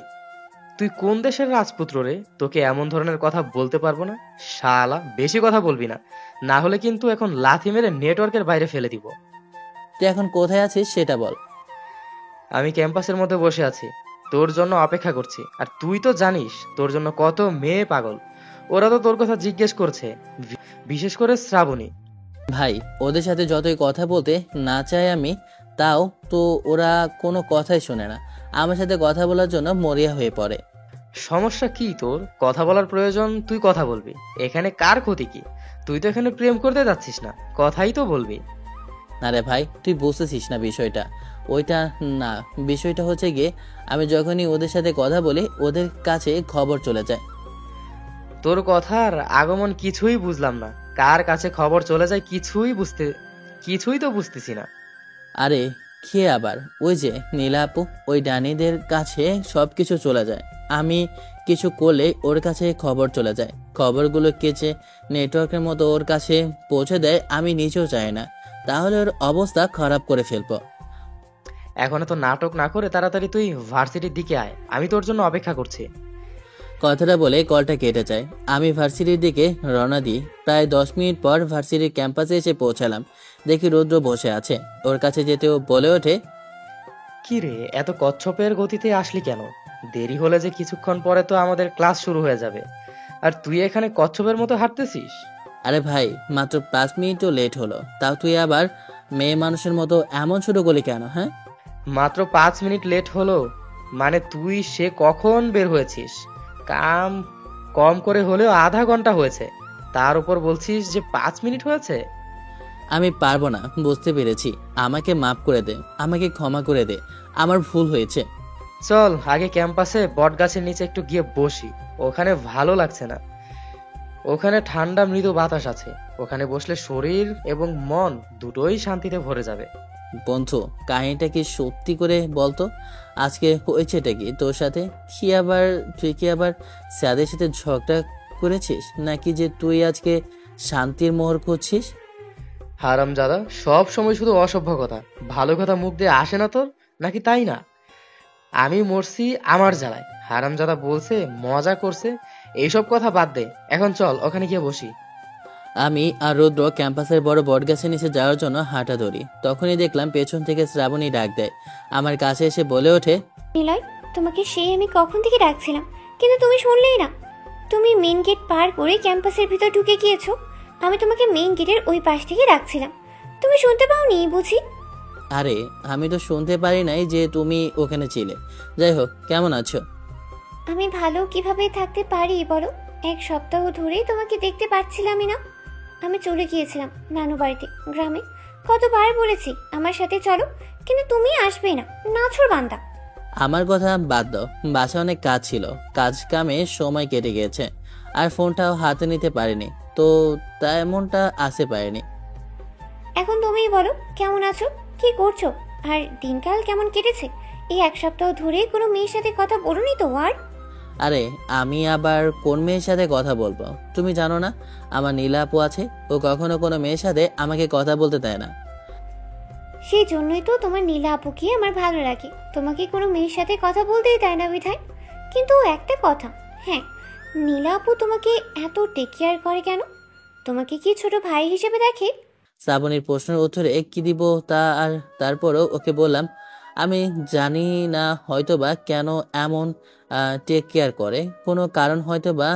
তুই কোন দেশের রাজপুত্র রে, তোকে এমন ধরনের কথা বলতে পারবো না। শালা, বেশি কথা বলবি না, না হলে কিন্তু এখন লাথি মেরে নেটওয়ার্কের বাইরে ফেলে দিব। তুই এখন কোথায় আছিস সেটা বল। আমি ক্যাম্পাসের মধ্যে বসে আছি, তোর জন্য অপেক্ষা করছি। আর তুই তো জানিস তোর জন্য কত মেয়ে পাগল, ওরা তো তোর কথা জিজ্ঞেস করছে, বিশেষ করে শ্রাবণী। ভাই, ওদের সাথে যতই কথা বলতে না চাই আমি, তাও তো ওরা কোনো কথাই শোনে না। আমার সাথে কথা বলার জন্য মরিয়া হয়ে পড়ে। সমস্যা কি তোর? কথা বলার প্রয়োজন, তুই কথা বলবি। এখানে কার ক্ষতি কি? তুই তো এখানে প্রেম করতে যাচ্ছিস না, কথাই তো বলবি। আরে ভাই, তুই বুঝতেছিস না বিষয়টা। ওইটা না, বিষয়টা হচ্ছে গিয়ে আমি যখনই ওদের সাথে কথা বলি ওদের কাছে খবর চলে যায়। তোর কথার আগমন কিছুই বুঝলাম না, কার কাছে খবর চলে যায় কিছুই তো বুঝতেছি না। আরে খেয়ে আবার ওই যে নীলা আপু, ওই ডানিদের কাছে সবকিছু চলে যায়। আমি কিছু করলে ওর কাছে খবর চলে যায়। খবরগুলো কেচে নেটওয়ার্কের মতো ওর কাছে পৌঁছে দেয়। আমি নিজেও চাই না, তাহলে ওর অবস্থা খারাপ করে ফেলবো। এখন তো নাটক না করে তাড়াতাড়ি তুই ভার্সিটির দিকে আয়, আমি তোর জন্য অপেক্ষা করছি। কথাটা বলে কলটা কেটে যায়। আমি ভার্সিটির দিকে রওনা দিই। প্রায় 10 মিনিট পর ভার্সিটির ক্যাম্পাসে এসে পৌঁছালাম। দেখি রৌদ্র বসে আছে। ওর কাছে যেতেও বলে ওঠে, কি রে, এত কচ্ছপের গতিতে আসলি কেন? দেরি হলে যে কিছুক্ষণ পরে তো আমাদের ক্লাস শুরু হয়ে যাবে, আর তুই এখানে কচ্ছপের মতো হাঁটতেছিস। আরে ভাই, মাত্র 5 মিনিটও লেট হলো, তাও তুই আবার মেয়ে মানুষের মতো এমন শুরু করলি কেন? হ্যাঁ, মাত্র 5 মিনিট লেট হলো মানে তুই সে কখন বের হয়েছিস? কাম কম করে হলেও আধা ঘন্টা হয়েছে, তার উপর বলছিস যে 5 মিনিট হয়েছে। আমি পারবো না, বুঝতে পেরেছি। আমাকে মাফ করে দে, আমাকে ক্ষমা করে দে, আমার ভুল হয়েছে। চল আগে ক্যাম্পাসে বট গাছের নিচে একটু গিয়ে বসি, ওখানে ভালো লাগছে না। ওখানে ঠান্ডা মৃদু বাতাস আছে, ওখানে বসলে শরীর এবং মন দুটোই শান্তিতে ভরে যাবে। বন্ধু, কাহিনীটা কি সত্যি করে বলতো? আজকে হয়েছেটা কি তোর সাথে? তুই কি আবার স্যাদের সাথে ঝগড়া করেছিস, নাকি যে তুই আজকে শান্তির মোহর খুঁজছিস? হারামজাদা, সব সময় শুধু অসভ্য কথা, ভালো কথা মুখ দিয়ে আসে না তোর, নাকি তাই না? আমি মরছি আমার জ্বালায়, হারামজাদা বলছে মজা করছে, এইসব কথা বাদ দে, এখন চল ওখানে গিয়ে বসি। আমি আর রৌদ্র ক্যাম্পাসের বড় বটগাছের নিচে যাওয়ার জন্য হাঁটা ধরি। তখনই দেখলাম পেছন থেকে শ্রাবণী ডাক দেয়। আমার কাছে এসে বলে ওঠে, নিলয়, তোমাকে সেই আমি কখন থেকে ডাকছিলাম, কিন্তু তুমি শুনলেই না। তুমি মেন গেট পার করে ক্যাম্পাসের ভিতর ঢুকে গিয়েছো। আমি তোমাকে মেন গেটের ওই পাশ থেকে ডাকছিলাম, তুমি শুনতে পাওনি বুঝি? আরে আমি তো শুনতে পারি নাই যে তুমি ওখানে ছিলে। যাই হোক, কেমন আছো? আমি ভালো কিভাবে থাকতে পারি বলো? 1 সপ্তাহ ধরেই তোমাকে দেখতে পাচ্ছিলামই না। আমি চলে গিয়েছিলাম নানু বাড়িতে, গ্রামে। কতবার বলেছি আমার সাথে চলো, কিন্তু তুমি আসবে না, নাছর বান্দা। আমার কথা বাদ দাও, বাসায় অনেক কাজ ছিল, কাজ কামে সময় কেটে গিয়েছে, আর ফোনটাও হাতে নিতে পারিনি, তো তেমনটা আসতে পারিনি। এখন তুমিই বলো, কেমন আছো, কি করছো, আর দিনকাল কেমন কেটেছে? এই 1 সপ্তাহ ধরে কোনো মেয়ের সাথে কথা বলোনি তো আর? আরে আমি আবার কোন মেয়ের সাথে কথা বলবো? তুমি জানো না আমার নীলা আপু আছে, ও কখনো কোনো মেয়ের সাথে আমাকে কথা বলতে দেয় না। সেই জন্যই তো তোমার নীলা আপুকে আমার ভালো লাগে, তোমাকে কোনো মেয়ের সাথে কথা বলতেই দেয় না বিধায়। কিন্তু একটা কথা, হ্যাঁ, নীলা আপু তোমাকে এত টেক কেয়ার করে কেন? তোমাকে কি ছোট ভাই হিসেবে দেখে? শ্রাবণীর প্রশ্নের উত্তরে কি দিব তা, আর তারপরও ওকে বললাম আমি জানি না, হয়তোবা কেন এমন টেক কেয়ার করে, কোনো কারণ হয়তোবা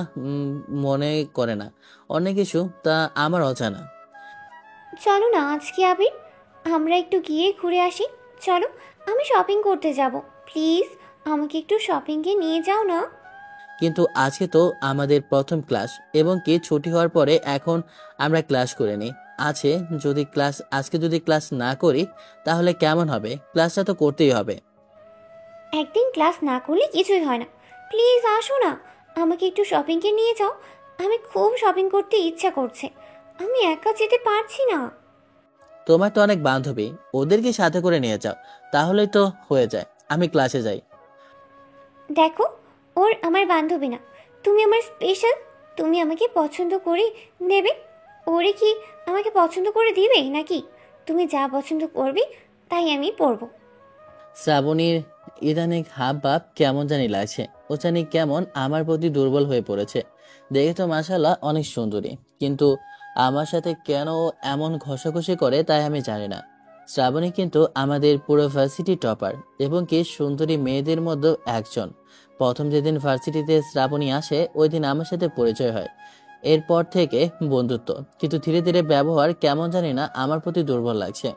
মনে করে না, অনেক কিছু তা আমার অজানা। চলো না আজকে আবির, আমরা একটু গিয়ে ঘুরে আসি। চলো, আমি শপিং করতে যাব, প্লিজ আমাকে একটু শপিংয়ে নিয়ে যাও না। কিন্তু আজকে তো আমাদের প্রথম ক্লাস, এবং কি ছুটি হওয়ার পরে এখন আমরা ক্লাস করে নিই। আজকে যদি ক্লাস না করি তাহলে কেমন হবে? ক্লাসটা তো করতেই হবে। একদিন ক্লাস না করলে কিছুই হয় না, প্লিজ আসো না, আমাকে একটু শপিংয়ে নিয়ে যাও। আমি খুব শপিং করতে ইচ্ছা করছে, আমি একা যেতে পারছি না। তোমার তো অনেক বান্ধবী, ওদেরকে সাথে করে নিয়ে যাও, তাহলেই তো হয়ে যায়। আমি ক্লাসে যাই। দেখো, ওর আমার বান্ধবী না, তুমি আমার স্পেশাল। তুমি আমাকে পছন্দ করে নেবে, ওরে কি আমাকে পছন্দ করে দিবে নাকি? তুমি যা পছন্দ করবে তাই আমি পরবো। শ্রাবণীর ইদানিং হাব ভাব কেমন জানি লাগছে, ও জানি কেমন আমার প্রতি দুর্বল হয়ে পড়েছে। দেখে তো মাশাআল্লাহ অনেক সুন্দরী, কিন্তু আমার সাথে কেন ও এমন ঘষাঘষি করে তাই আমি জানি না। শ্রাবণী কিন্তু আমাদের পুরো ভার্সিটি টপার, এবং কি সুন্দরী মেয়েদের মধ্যে একজন। প্রথম যেদিন ভার্সিটিতে শ্রাবণী আসে ওই দিন আমার সাথে পরিচয় হয়, এরপর থেকে বন্ধুত্ব, কিন্তু ধীরে ধীরে ব্যবহার কেমন জানি না আমার প্রতি দুর্বল লাগছে।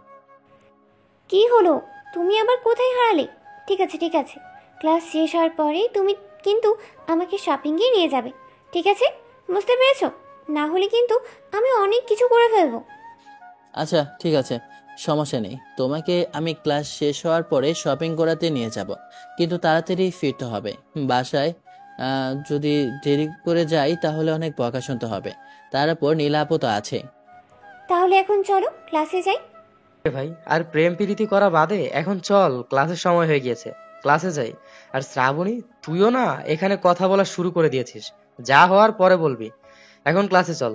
কি হলো, তুমি আবার কোথায় হারালে? ঠিক আছে ঠিক আছে, ক্লাস শেষ হওয়ার পরে তুমি কিন্তু আমাকে শপিংয়ে নিয়ে যাবে, ঠিক আছে? বুঝতে পেরেছো? না হলে কিন্তু আমি অনেক কিছু করে ফেলবো। আচ্ছা ঠিক আছে, সমস্যা নেই, তোমাকে আমি ক্লাস শেষ হওয়ার পরে শপিং করাতে নিয়ে যাব, কিন্তু তাড়াতাড়ি ফিরতে হবে। বাসায় যদি দেরি করে যাই তাহলে অনেক বকা শুনতে হবে, তার উপর নীলা আপু তো আছে। তাহলে এখন চলো ক্লাসে যাই। এ ভাই, আর প্রেম প্রীতি করা বাদে এখন চল, ক্লাসের সময় হয়ে গিয়েছে, ক্লাসে যাই। আর শ্রাবণী, তুইও না এখানে কথা বলা শুরু করে দিয়েছিস, যা হওয়ার পরে বলবি, এখন ক্লাসে চল।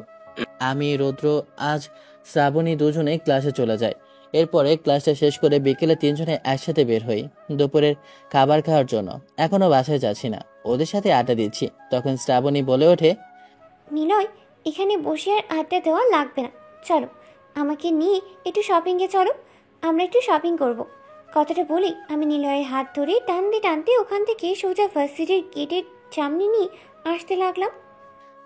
আমি রৌদ্র আজ শ্রাবণী দুজনে ক্লাসে চলে যায়। এরপরে ক্লাসটা শেষ করে বিকেলে তিনজনে একসাথে বের হই দুপুরের খাবার খাওয়ার জন্য। এখনো বাসায় যাচ্ছি না, ওদের সাথে আড্ডা দিচ্ছি। তখন শ্রাবণী বলে ওঠে, নিলয়, এখানে বসে আর আড্ডা দেওয়া লাগবে না। চলো, আমাকে নিয়ে একটু শপিংয়ে চলো। আমরা একটু শপিং করব। কথাটা বলি আমি নিলয়ের হাত ধরে টানতে টানতে ওখান থেকে সোজা ভার্সিটির গেটের সামনে নিয়ে আসতে লাগলাম।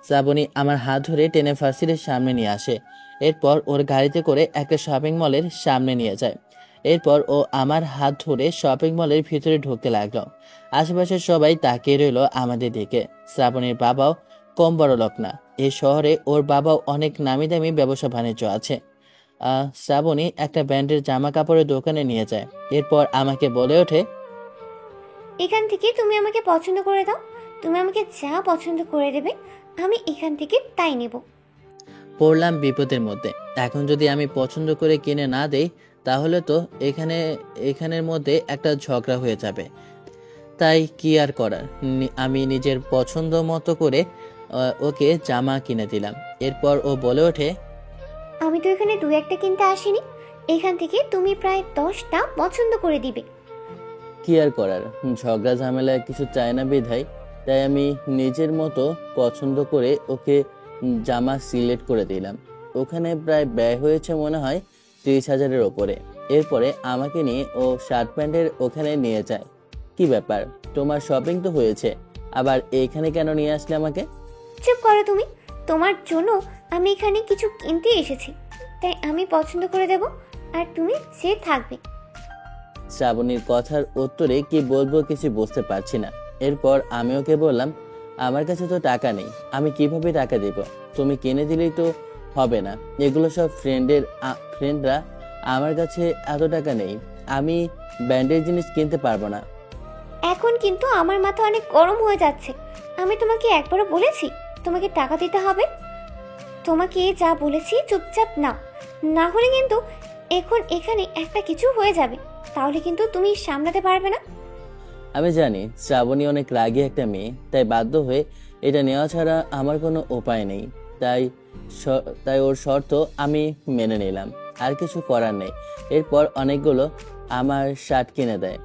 শ্রাবণী আমার হাত ধরে টেনে ভার্সিটির সামনে নিয়ে আসে। এরপর ওর গাড়িতে করে একটা শপিং মলের সামনে নিয়ে যায়। এরপর ও আমার হাত ধরে শপিং মলের ভিতরে ঢুকতে লাগলো। আশেপাশের সবাই তাকিয়ে রইল আমাদের দিকে। শ্রাবণীর বাবাও কম বড় লোক না, এই শহরে ওর বাবাও অনেক নামি দামি ব্যবসা বাণিজ্য আছে। শ্রাবণী একটা ব্র্যান্ডের জামা কাপড়ের দোকানে নিয়ে যায়। এরপর আমাকে বলে ওঠে, এখান থেকে তুমি আমাকে পছন্দ করে দাও। তুমি আমাকে যা পছন্দ করে দেবে আমি এখান থেকে তাই নেব। পড়লাম বিপদের মধ্যে। এখন যদি আমি পছন্দ করে কিনে না দেই তাহলে তো এখানের মধ্যে একটা ঝগড়া হয়ে যাবে। তাই কি আর করার, আমি নিজের পছন্দ মতো করে ওকে জামা কিনে দিলাম। এরপর ও বলে ওঠে, আমি তো এখানে দু একটা কিনতে আসিনি, এখান থেকে তুমি প্রায় 10টা পছন্দ করে দিবে। কি আর করার, ঝগড়া ঝামেলা কিছু চায় না বিধায় তাই আমি নিজের মতো পছন্দ করে ওকে জামা সিলেক্ট করে দিলাম। ওখানে প্রায় ব্যয় হয়েছে মনে হয় 30,000-এর ওপরে। এরপরে আমাকে নিয়ে ও শার্ট প্যান্টের ওখানে নিয়ে যায়। কি ব্যাপার, তোমার শপিং তো হয়েছে, আবার এইখানে কেন নিয়ে আসলে আমাকে? চুপ করো তুমি। তোমার জন্য আমি এখানে কিছু কিনতে এসেছি, তাই আমি পছন্দ করে দেব আর তুমি সে থাকবে। শ্রাবণীর কথার উত্তরে কি বলবো কিছু বুঝতে পারছি না। এরপর আমি ওকে বললাম, আমার কাছে তো টাকা নেই, আমি কিভাবে টাকা দেব? তুমি কিনে দিলেই তো হবে না, এগুলো সব ফ্রেন্ডরা, আমার কাছে এত টাকা নেই, আমি ব্র্যান্ডের জিনিস কিনতে পারবো না। এখন কিন্তু আমার মাথা অনেক গরম হয়ে যাচ্ছে। আমি তোমাকে একবারও বলেছি তোমাকে টাকা দিতে হবে? তোমাকে যা বলেছি চুপচাপ নাও, না হলে কিন্তু এখন এখানে একটা কিছু হয়ে যাবে, তাহলে কিন্তু তুমি সামলাতে পারবে না। আমি জানি শ্রাবণী অনেক রাগী একটা মেয়ে, তাই বাধ্য হয়ে এটা নেওয়া ছাড়া আমার কোনো উপায় নেই। তাই ওর শর্ত আমি মেনে নিলাম, আর কিছু করার নেই। এরপর অনেকগুলো আমার শার্ট কিনে দেয়।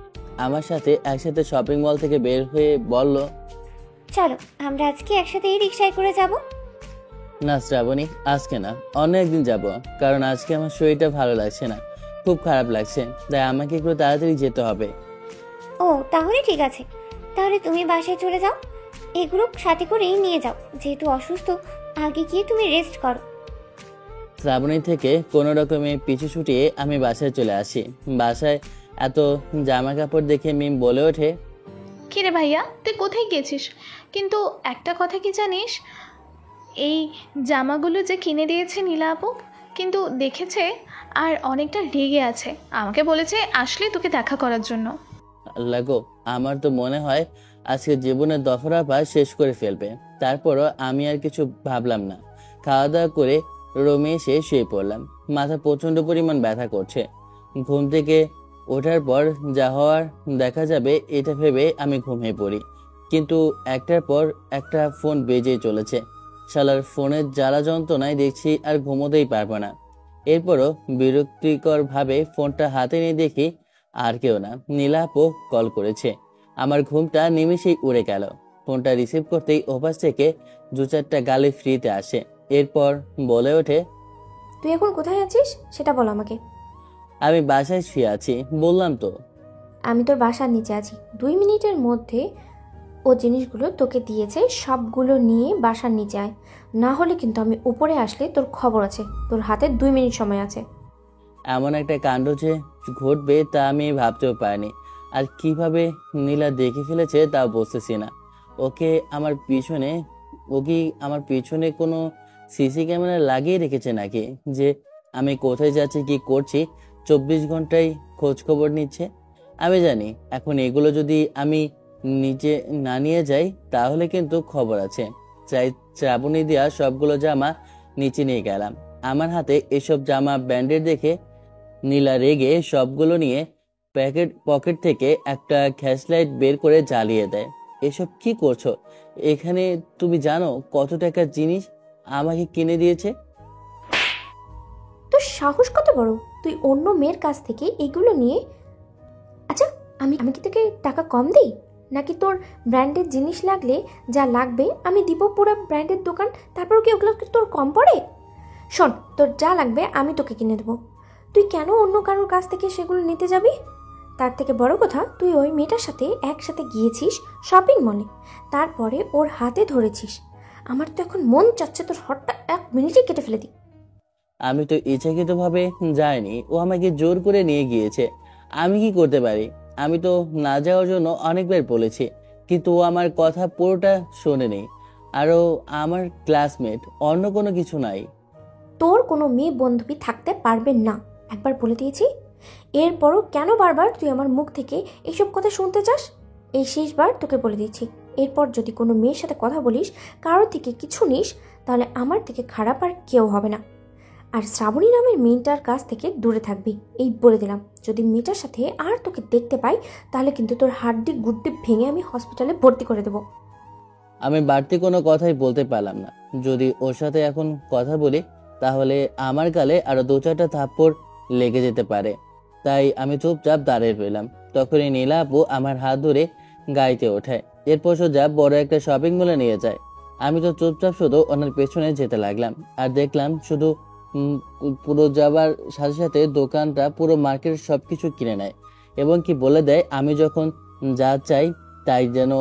আমার সাথে একসাথে শপিং মল থেকে বের হয়ে বলল, চলো আমরা আজকে একসাথে এই রিক্সায় করে যাব। না শ্রাবণী, আজকে না, অন্য একদিন যাব, কারণ আজকে আমার শরীরটা ভালো লাগছে না, খুব খারাপ লাগছে, তাই আমাকে একটু তাড়াতাড়ি যেতে হবে। ও তাহলে ঠিক আছে, তাহলে তুমি বাসায় চলে যাও, এগুলো সাথে করেই নিয়ে যাও, যেহেতু অসুস্থ আগে গিয়ে তুমি রেস্ট করো। শ্রাবণী থেকে কোনো রকমে পিছু ছুটিয়ে আমি বাসায় চলে আসি। বাসায় এত জামা কাপড় দেখে মিম বলে ওঠে, কিরে ভাইয়া, তুই কোথায় গেছিস? কিন্তু একটা কথা কি জানিস, এই জামাগুলো যে কিনে দিয়েছে নীলা আপু, কিন্তু দেখেছে আর অনেকটা রেগে আছে। আমাকে বলেছে আসলে তোকে দেখা করার জন্য। আল্লাহ গো, আমার তো মনে হয় আজকে জীবনের দফারফা শেষ করে ফেলবে। তারপরও আমি আর কিছু ভাবলাম না। খাওয়া দাওয়া করে রুমে এসে শুয়ে পড়লাম। মাথা প্রচন্ড পরিমাণ ব্যথা করছে। ঘুম থেকে ওঠার পর যা হওয়ার দেখা যাবে এটা ভেবে আমি ঘুমিয়ে পড়ি। কিন্তু একটার পর একটা ফোন বেজেই চলেছে। শালার ফোনের জ্বালা যন্ত্রণায় দেখছি আর ঘুমোতেই পারবো না। এরপরও বিরক্তিকর ভাবে ফোনটা হাতে নিয়ে দেখি আর কেউ না, নীলা আপু কল করেছে। আমার ঘুমটা নিমেষেই উড়ে গেল। ফোনটা রিসিভ করতেই ওপাশ থেকে 2-4টা গালি ফ্রিতে আসে। এরপর বলে ওঠে, তুই এখন কোথায় আছিস সেটা বল আমাকে। আমি বাসায় শুয়ে আছি, বললাম তো। আমি তোর বাসার নিচে আছি, 2 মিনিটের মধ্যে ও জিনিসগুলো তোকে দিয়েছে সবগুলো নিয়ে বাসার নিচে আয়, না হলে কিন্তু আমি উপরে আসলে তোর খবর আছে। তোর হাতে 2 মিনিট সময় আছে। এমন একটা কাণ্ড যে ঘটবে তা আমি ভাবতেও পারিনি। আর কিভাবে নীলা দেখে ফেলেছে তাও বুঝতেছি না। ও কি আমার পিছনে কোনো সিসি ক্যামেরা লাগিয়ে রেখেছে নাকি, যে আমি কোথায় যাচ্ছি কি করছি 24 ঘন্টায় খোঁজ খবর নিচ্ছে? আমি জানি এখন এগুলো যদি আমি নিচে না নিয়ে যাই তাহলে কিন্তু খবর আছে। চাই শ্রাবণী দেওয়া সবগুলো জামা নিচে নিয়ে গেলাম। আমার হাতে এসব জামা ব্যান্ডেড দেখে নীলা রেগে সবগুলো নিয়ে পকেট থেকে একটা ফ্ল্যাশলাইট বের করে জ্বালিয়ে দেয়। এসব কি করছো এখানে? তুমি জানো কত টাকার জিনিস আমাকে কিনে দিয়েছে? তোর সাহস কত বড়, তুই অন্য মেয়ের কাছ থেকে এগুলো নিয়ে। আচ্ছা, আমি আমি কি তোকে টাকা কম দিই নাকি? তোর ব্র্যান্ডের জিনিস লাগলে যা লাগবে আমি দিব পুরো ব্র্যান্ডের দোকান, তারপর কি ওগুলো কি তোর কম পড়ে? শোন, তোর যা লাগবে আমি তোকে কিনে দেবো, তুই কেন অন্য কারোর কাছ থেকে সেগুলো নিতে যাবি? তার থেকে বড় কথা, তুই ওই মেয়েটার সাথে একসাথে গিয়েছিস শপিং মলে, তারপরে ওর হাতে ধরেছিস। আমার তো এখন মন চাচ্ছে তোর হটটা 1 মিনিটে কেটে ফেলে দিই। আমি তো ইচ্ছাকৃতভাবে যাইনি, ও আমাকে জোর করে নিয়ে গিয়েছে। আমি কি করতে পারি? আমি তো না যাওয়ার জন্য অনেকবার বলেছি, কিন্তু ও আমার কথা পুরোটা শোনেনি। আরও আমার ক্লাসমেট, অন্য কোনো কিছু নাই। তোর কোনো মেয়ে বান্ধবী থাকতে পারবে না, একবার বলে দিয়েছি। এরপরও কেন বারবার তুই আমার মুখ থেকে এইসব কথা শুনতে চাস? এই শেষবার তোকে বলে দিয়েছি, এরপর যদি কোনো মেয়ের সাথে কথা বলিস, কারোর থেকে কিছু নিস, তাহলে আমার থেকে খারাপ আর কেউ হবে না। আর শ্রাবণী নামের মেয়েটার কাছ থেকে দূরে থাকবি, এই বলে দিলাম। যদি মেয়েটার সাথে আর তোকে দেখতে পাই, তাহলে কিন্তু তোর হাড্ডি গুড্ডি ভেঙে আমি হসপিটালে ভর্তি করে দেবো। আমি বাড়তি কোনো কথাই বলতে পারলাম না। যদি ওর সাথে এখন কথা বলি, তাহলে আমার গালে আরো 2-4টা থাপ্পড় লেগে যেতে পারে। তাই আমি চুপচাপ দাঁড়িয়ে রইলাম। তখনই নীলা আপু আমার হাত ধরে গাড়িতে ওঠায়, এরপর সোজা বড় একটা শপিং মলে নিয়ে যায়। আমি তো চুপচাপ শুধু ওনার পেছনে যেতে লাগলাম, আর দেখলাম শুধু পুরো যাবার সাথে সাথে দোকানটা পুরো মার্কেট সবকিছু কিনে নেয়, এবং কি বলে দেয় আমি যখন যা চাই তাই যেন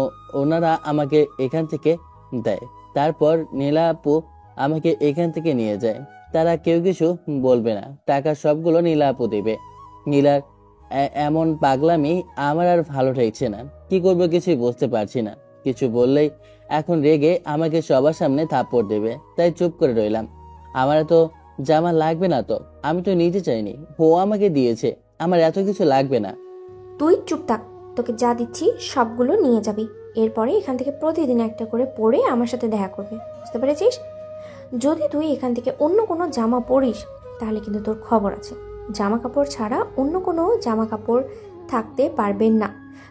ওনারা আমাকে এখান থেকে দেয়। তারপর নীলা আপু আমাকে এখান থেকে নিয়ে যায়। তারা কেউ কিছু বলবে না, টাকা সবগুলো নীলা আপু দেবে। নীলার এমন পাগলামি আমার আর ভালো ঠেকছে না। কি করবো কিছুই বুঝতে পারছি না। কিছু বললেই এখন রেগে আমাকে সবার সামনে থাপ্পড় দেবে, তাই চুপ করে রইলাম। আমার তো জামা লাগবে না, তো আমি তো নিতে চাইনি, ও আমাকে দিয়েছে, আমার এত কিছু লাগবে না। তুই চুপ থাক, তোকে যা দিচ্ছি সবগুলো নিয়ে যাবি। এরপরে এখান থেকে প্রতিদিন একটা করে পরে আমার সাথে দেখা করবে, বুঝতে পেরেছিস? যদি তুই এখান থেকে অন্য কোনো জামা পরিস, তাহলে কিন্তু তোর খবর আছে। জামা কাপড় ছাড়া অন্য কোনো জামা কাপড় থাকতে পারবে না,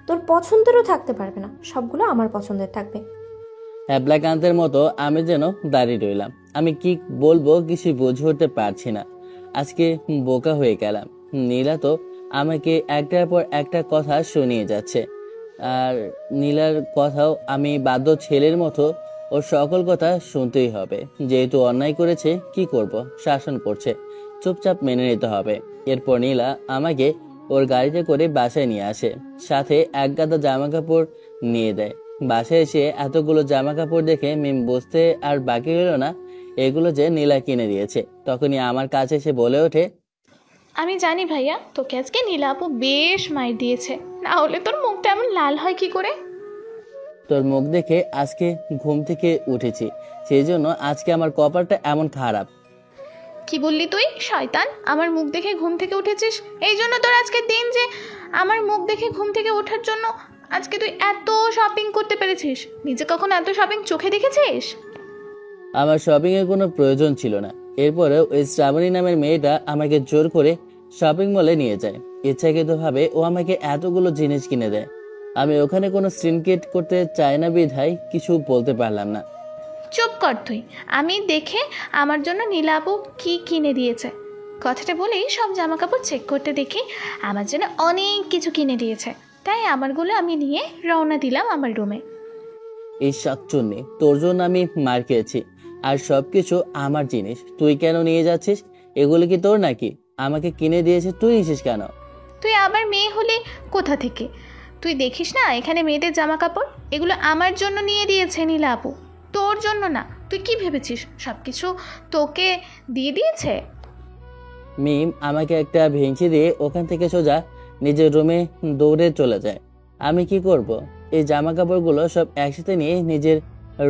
তোর পছন্দেরও থাকতে পারবে না, সবগুলো আমার পছন্দের থাকবে। হ্যাবলাকান্তের মতো আমি যেন দাঁড়িয়ে রইলাম। আমি কি বলবো কিছুই বুঝে উঠতে পারছি না। আজকে বোকা হয়ে গেলাম। নীলা তো আমাকে একটার পর একটা কথা শুনিয়ে যাচ্ছে, আর নীলার কথাও আমি বাধ্য ছেলের মতো ওর সকল কথা শুনতেই হবে। যেহেতু অন্যায় করেছে, কি করব, শাসন করছে, চুপচাপ মেনে নিতে হবে। এরপর নীলা আমাকে ওর গাড়িতে করে বাসায় নিয়ে আসে, সাথে এক গাদা জামা কাপড় নিয়ে দেয়। বাসায় এসে এতগুলো জামা কাপড় দেখে মিম বুঝতে আর বাকি রইল না এগুলো যে নীলা কিনে দিয়েছে। তখনই আমার কাছে এসে বলে ওঠে, আমি জানি ভাইয়া, তোকে আজকে নীলা আপু বেশ মাইর দিয়েছে, না হলে তোর মুখটা এমন লাল হয় কি করে? তোর মুখ দেখে আজকে ঘুম থেকে উঠেছি, সেই জন্য আজকে আমার কপালটা এমন খারাপ। কি বললি তুই শয়তান? আমার মুখ দেখে ঘুম থেকে উঠেছিস, এই জন্য তোর আজকের দিন যে আমার মুখ দেখে ঘুম থেকে ওঠার জন্য আজকে তুই এত শপিং করতে পেরেছিস? নিজে কখনো এত শপিং চোখে দেখেছিস? আমার শপিং এর কোনো প্রয়োজন ছিল না। এরপরেও ওই শ্রাবণী নামের মেয়েটা আমাকে জোর করে শপিং মলে নিয়ে যায়। ইচ্ছাকৃতভাবে ও আমাকে এতগুলো জিনিস কিনে দেয়। আমি ওখানে কোনো সিনক্রেট করতে চাই না বিধায় কিছু বলতে পারলাম না। চুপ কর তুই। আমি দেখে আমার জন্য নীলা আপু কি কিনে দিয়েছে। কথাটা বলেই সব জামা কাপড় চেক করতে দেখি আমার জন্য অনেক কিছু কিনে দিয়েছে, তাই আমারগুলো আমি নিয়ে রওনা দিলাম আমার রুমে। এই শাকচুন্নি, তোর জন্য আমি মার খেয়েছি, আর সবকিছু আমার জিনিস তুই কেন নিয়ে যাচ্ছিস? এগুলো কি তোর নাকি? আমাকে কিনে দিয়েছিস, তুই নিছিস কেন? তুই আবার মেয়ে হলে কোথা থেকে? তুই দেখিস না এখানে মেয়েদের জামা কাপড়, এগুলো আমার জন্য নিয়ে দিয়েছে নীলা আপু, তোর জন্য না। তুই কি ভেবেছিস সব কিছু তোকে দিয়ে দিয়েছে? মিম আমাকে একটা ভেঙচি দিয়ে ওখান থেকে সোজা নিজের রুমে দৌড়ে চলে যায়। আমি কি করব? এই জামা কাপড়গুলো সব একসাথে নিয়ে নিজের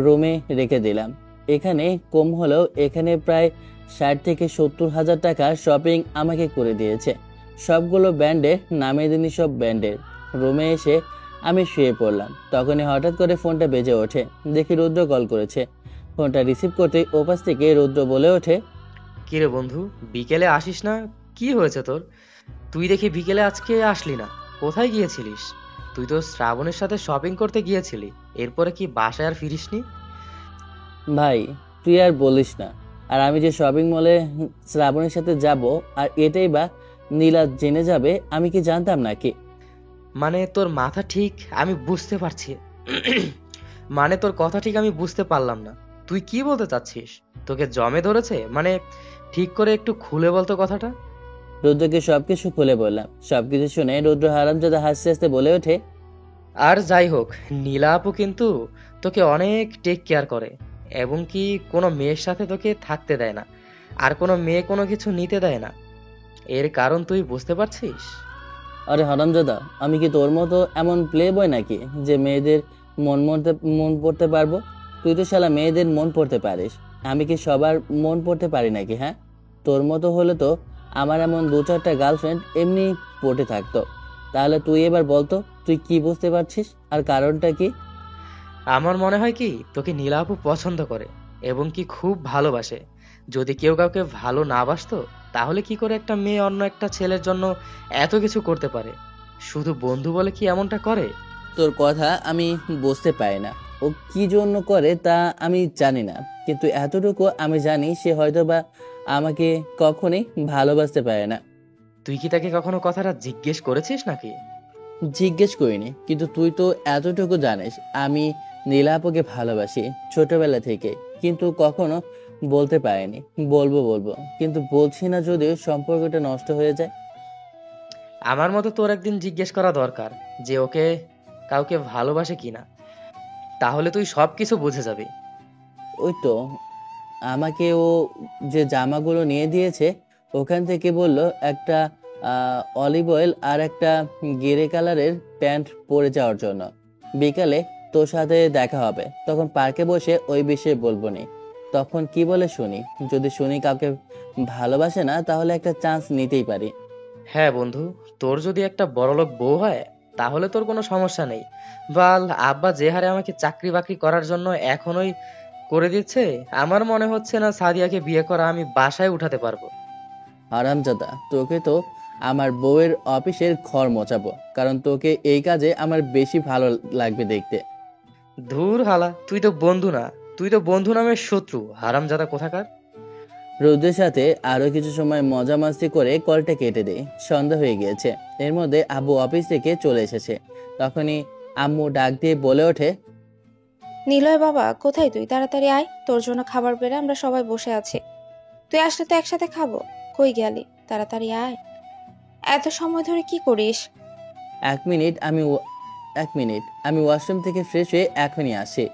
রুমে রেখে দিলাম। এখানে কম হলেও এখানে প্রায় 60 থেকে 70 হাজার টাকা শপিং আমাকে করে দিয়েছে। সবগুলো ব্র্যান্ডের, নামে দিনই সব ব্র্যান্ডের। রুমে এসে আমি শুয়ে পড়লাম। তখনই হঠাৎ করে ফোনটা বেজে ওঠে। দেখি রুদ্র কল করেছে। ফোনটা রিসিভ করতেই ওপাশ থেকে রুদ্র বলে ওঠে, কিরে বন্ধু, বিকেলে আসিস না? কি হয়েছে তোর? তুই দেখি বিকেলে আজকে আসলি না, কোথায় গিয়েছিলিস? তুই তো শ্রাবণের সাথে শপিং করতে গিয়েছিলি, এরপরে কি বাসায় আর ফিরিসনি? ভাই তুই আর বলিস না, আর আমি যে শপিং মলে শ্রাবণীর সাথে যাব আর এটাই বা নীলা জেনে যাবে, আমি কি জানতাম নাকি? মানে তোর মাথা ঠিক আমি বুঝতে পারছি। মানে তোর কথা ঠিক আমি বুঝতে পারলাম না, তুই কি বলতে চাচ্ছিস? তোকে জমে ধরেছে মানে? ঠিক করে একটু খুলে বলতো কথাটা। রুদ্রকে সবকিছু খুলে বললাম। সবকিছু শুনে রুদ্র হারামজাদা হাসতে হাসতে বলে ওঠে, আর যাই হোক, নীলা আপু কিন্তু তোকে অনেক টেক কেয়ার করে, এবং কি কোনো মেয়ের সাথে তোকে থাকতে দেয় না, আর কোনো মেয়ে কোনো কিছু নিতে দেয় না। এর কারণ তুই বুঝতে পারছিস? আরে হারামজাদা, আমি কি তোর মতো এমন প্লে বয় নাকি যে মেয়েদের মন পড়তে পারবো? তুই তো শালা মেয়েদের মন পড়তে পারিস, আমি কি সবার মন পড়তে পারি নাকি? হ্যাঁ, তোর মতো হলে তো আমার এমন 2-4টা গার্লফ্রেন্ড এমনি পড়ে থাকতো। তাহলে তুই এবার বলতো তুই কি বুঝতে পারছিস আর কারণটা কি? আমার মনে হয় কি তোকে নীলা আপু পছন্দ করে এবং কি খুব ভালোবাসে। যদি কেউ কাউকে ভালো না বাসতো তাহলে কি করে একটা মেয়ে অন্য একটা ছেলের জন্য এত কিছু করতে পারে? শুধু বন্ধু বলে কি এমনটা করে? তোর কথা আমি বুঝতে পারি না, ও কি জন্য করে তা আমি জানি না, কিন্তু এতটুকু আমি জানি সে হয়তো বা আমাকে কখনোই ভালোবাসতে পারে না। তুই কি তাকে কখনো কথাটা জিজ্ঞেস করেছিস নাকি? জিজ্ঞেস করিনি, কিন্তু তুই তো এতটুকু জানিস আমি নীলা আপুকে ভালোবাসি ছোটবেলা থেকে, কিন্তু কখনো বলতে পারিনি। বলবো কিন্তু বলছি না, যদিও সম্পর্কটা নষ্ট হয়ে যায়। আমার মতো তোর একদিন জিজ্ঞেস করা দরকার যে ওকে কাউকে ভালোবাসে কিনা, তাহলে তুই সবকিছু বুঝে যাবি। ওই তো আমাকে ও যে জামাগুলো নিয়ে দিয়েছে ওখান থেকে বলল একটা অলিভ অয়েল আর একটা গেরে কালারের প্যান্ট পরে যাওয়ার জন্য। বিকালে তোর সাথে দেখা হবে, তখন পার্কে বসে ওই বিষয়ে বলবো নি। তখন কি বলে শুনি, যদি শুনি কাউকে ভালোবাসে না তাহলে একটা চান্স নিতেই পারি। হ্যাঁ বন্ধু, তোর যদি একটা বড়লোক বউ হয় তাহলে তোর কোনো সমস্যা নেই। বাল, আব্বা যে হারে আমাকে চাকরি বাকরি করার জন্য এখনোই করে দিচ্ছে, আমার মনে হচ্ছে না সাদিয়াকে বিয়ে করা আমি বাসায় উঠাতে পারবো। হারামজাদা, তোকে তো আমার বউয়ের অফিসের ঘর মোচাবো, কারণ তোকে এই কাজে আমার বেশি ভালো লাগবে দেখতে। ধুর হালা, তুই তো বন্ধু না, তুই তো বন্ধু নামের শত্রু, হারামজাদা কোথাকার। রোদের সাথে আরো কিছু সময় মজা মাস্তি করে কলটা কেটে দেয়। সন্ধ্যা হয়ে গিয়েছে। এর মধ্যে আব্বু অফিস থেকে চলে এসেছে। তখনই আম্মু ডাক দিয়ে বলে ওঠে, নিলয় বাবা, কোথায় তুই? তাড়াতাড়ি আয়, তোর জন্য খাবার বেড়ে আমরা সবাই বসে আছি। তুই আসলে তো একসাথে খাবো। কই গেলি? তাড়াতাড়ি আয়। এত সময় ধরে কি করিস? এক মিনিট আমি ওয়াশরুম থেকে ফ্রেশ হয়ে এখনই আসি।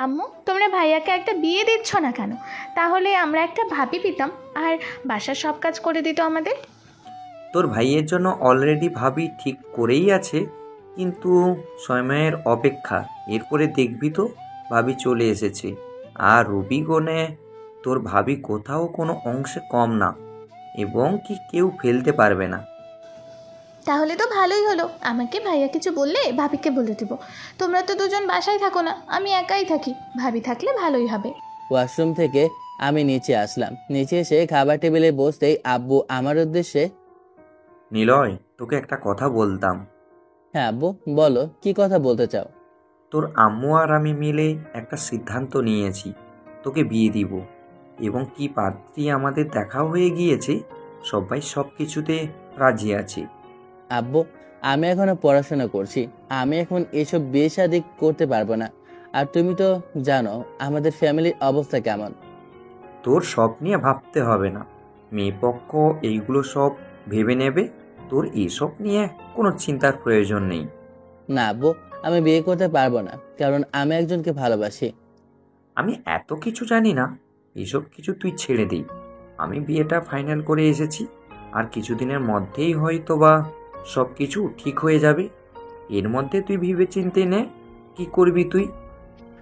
আম্মু, তোমরা ভাইয়াকে একটা বিয়ে দিচ্ছ না কেন? তাহলে আমরা একটা ভাবি পেতাম আর বাসার সব কাজ করে দিত আমাদের। তোর ভাইয়ের জন্য অলরেডি ভাবি ঠিক করেই আছে, কিন্তু সময়ের অপেক্ষা। এরপরে দেখবি তো ভাবি চলে এসেছে। আর রবিগণে তোর ভাবি কোথাও কোনো অংশে কম না, এবং কি কেউ ফেলতে পারবে না। তাহলে তো ভালোই হলো, আমাকে ভাইয়া কিছু বললে ভাবিকে বলে দেবো। তোমরা তো দুজন বাসায় থাকো না, আমি একাই থাকি, ভাবি থাকলে ভালোই হবে। ওয়াশরুম থেকে আমি নিচে আসলাম। নিচে এসে খাবার টেবিলে বসতেই আব্বু আমার উদ্দেশ্যে, নিলয়, তোকে একটা কথা বলতাম। হ্যাঁ আব্বু বলো, কি কথা বলতে চাও? তোর আম্মু আর আমি মিলে একটা সিদ্ধান্ত নিয়েছি, তোকে বিয়ে দিব। এবং কি পাত্রী আমাদের দেখাও হয়ে গিয়েছে, সবাই সব কিছুতে রাজি আছে। আব্বু, আমি এখনো পড়াশোনা করছি, আমি এখন এসব বিয়ে শাদী করতে পারবো না। আর তুমি তো জানো আমাদের ফ্যামিলির অবস্থা কেমন। তোর সব নিয়ে ভাবতে হবে না, মেয়ে পক্ষ এইগুলো সব ভেবে নেবে। তোর এসব নিয়ে কোনো চিন্তার প্রয়োজন নেই। না আব্বু, আমি বিয়ে করতে পারবো না, কারণ আমি একজনকে ভালোবাসি। আমি এত কিছু জানি না, এসব কিছু তুই ছেড়ে দিই। আমি বিয়েটা ফাইনাল করে এসেছি, আর কিছুদিনের মধ্যেই হয়তো বা সব কিছু ঠিক হয়ে যাবে। এর মধ্যে তুই ভেবে চিন্তে নে কি করবি তুই।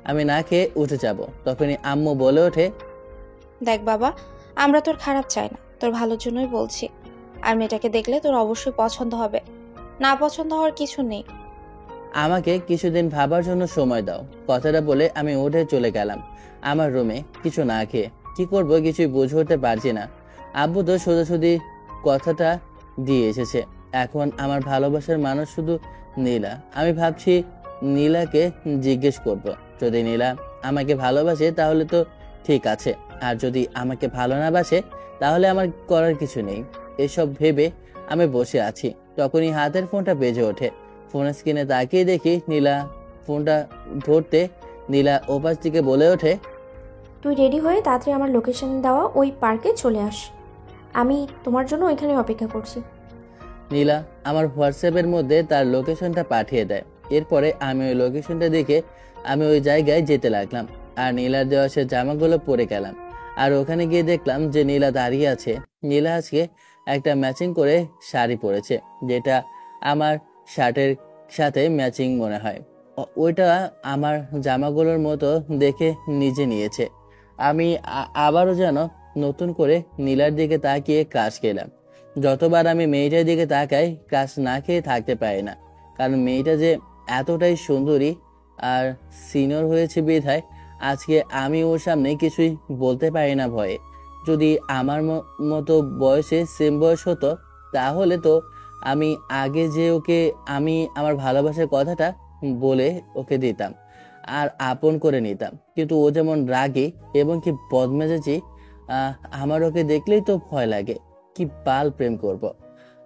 আমি না খেয়ে উঠে যাব, তখনই আম্মু বলে ওঠে, দেখ বাবা, আমরা তোর খারাপ চাই না, তোর ভালোর জন্যই বলছি। আর মেয়েটাকে দেখলে তোর অবশ্যই পছন্দ হবে, না পছন্দ হওয়ার কিছু নেই। আমাকে কিছুদিন ভাবার জন্য সময় দাও। কথাটা বলে আমি উঠে চলে গেলাম আমার রুমে, কিছু না খেয়ে। কি করব কিছুই বুঝে উঠতে পারছি না। আব্বু তো সোজাসুজি কথাটা দিয়ে এসেছে, এখন আমার ভালোবাসার মানুষ শুধু নীলা। আমি ভাবছি নীলাকে জিজ্ঞেস করব, যদি নীলা আমাকে ভালোবাসে তাহলে তো ঠিক আছে, আর যদি আমাকে ভালো না বাসে তাহলে আমার করার কিছু নেই। এসব ভেবে আমি বসে আছি, তখনই হাতের ফোনটা বেজে ওঠে। ফোনের স্ক্রিনে তাকিয়ে দেখি নীলা। ফোনটা ধরতে নীলা ওপাশ থেকে বলে ওঠে, তুই রেডি হয়ে তাড়াতাড়ি আমার লোকেশন দেওয়া ওই পার্কে চলে আস, আমি তোমার জন্য ওইখানে অপেক্ষা করছি। নীলা আমার হোয়াটসঅ্যাপের মধ্যে তার লোকেশনটা পাঠিয়ে দেয়। এরপরে আমি ওই লোকেশনটা দেখে আমি ওই জায়গায় যেতে লাগলাম আর নীলার দেওয়া সে জামাগুলো পরে গেলাম। আর ওখানে গিয়ে দেখলাম যে নীলা দাঁড়িয়ে আছে। নীলা আজকে একটা ম্যাচিং করে শাড়ি পরেছে, যেটা আমার শার্টের সাথে ম্যাচিং মনে হয়। ওইটা আমার জামাগুলোর মতো দেখে নিজে নিয়েছে। আমি আবারও যেন নতুন করে নীলার দিকে তাকিয়ে ক্রাশ খেলাম। যতবার আমি মেয়েটার দিকে তাকাই ক্রাশ না খেয়ে থাকতে পারি না, কারণ মেয়েটা যে এতটাই সুন্দরী আর সিনিয়র হয়েছে বিধায় আজকে আমি ওর সামনে কিছুই বলতে পারি না ভয়ে। যদি আমার মতো বয়সে সেম বয়স হতো তাহলে তো আমি আগে যে ওকে আমি আমার ভালোবাসার কথাটা বলে ওকে দিতাম আর আপন করে নিতাম। কিন্তু ও যেমন রাগী এবং কি বদমেজাজি, আমার ওকে দেখলেই তো ভয় লাগে। কি বাল প্রেম করব।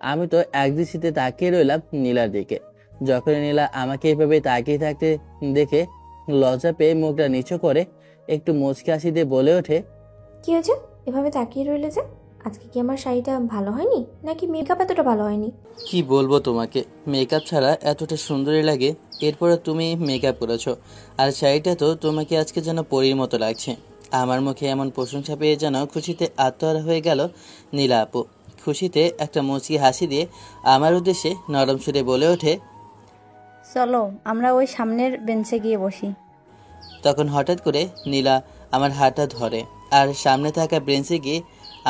আমি তো একদৃষ্টিতে তাকিয়ে রইলাম নীলার দিকে। যখন নীলা আমাকে এভাবে তাকিয়ে থাকতে দেখে লজ্জা পেয়ে মুখটা নিচু করে একটু মুচকি হাসি দিয়ে বলে ওঠে, কি হয়েছে এভাবে তাকিয়ে রইলে যে? আজকে কি আমার শাড়িটা ভালো হয়নি, নাকি মেকআপ এতটা ভালো হয়নি? কি বলবো তোমাকে, মেকআপ ছাড়া এতটা সুন্দরী লাগে, এরপরে তুমি মেকআপ করেছো আর শাড়িটা তো তোমাকে আজকে যেন পরীর মতো লাগছে। আমার মুখে এমন প্রশংসা পেয়ে যেন খুশিতে আত্মহারা হয়ে গেল নীলা আপু। খুশিতে একটা মুচকি হাসি দিয়ে আমার উদ্দেশ্যে নরম সুরে বলে ওঠে, চলো আমরা ওই সামনের বেঞ্চে গিয়ে বসি। তখন হঠাৎ করে নীলা আমার হাতটা ধরে আর সামনে থাকা বেঞ্চে গিয়ে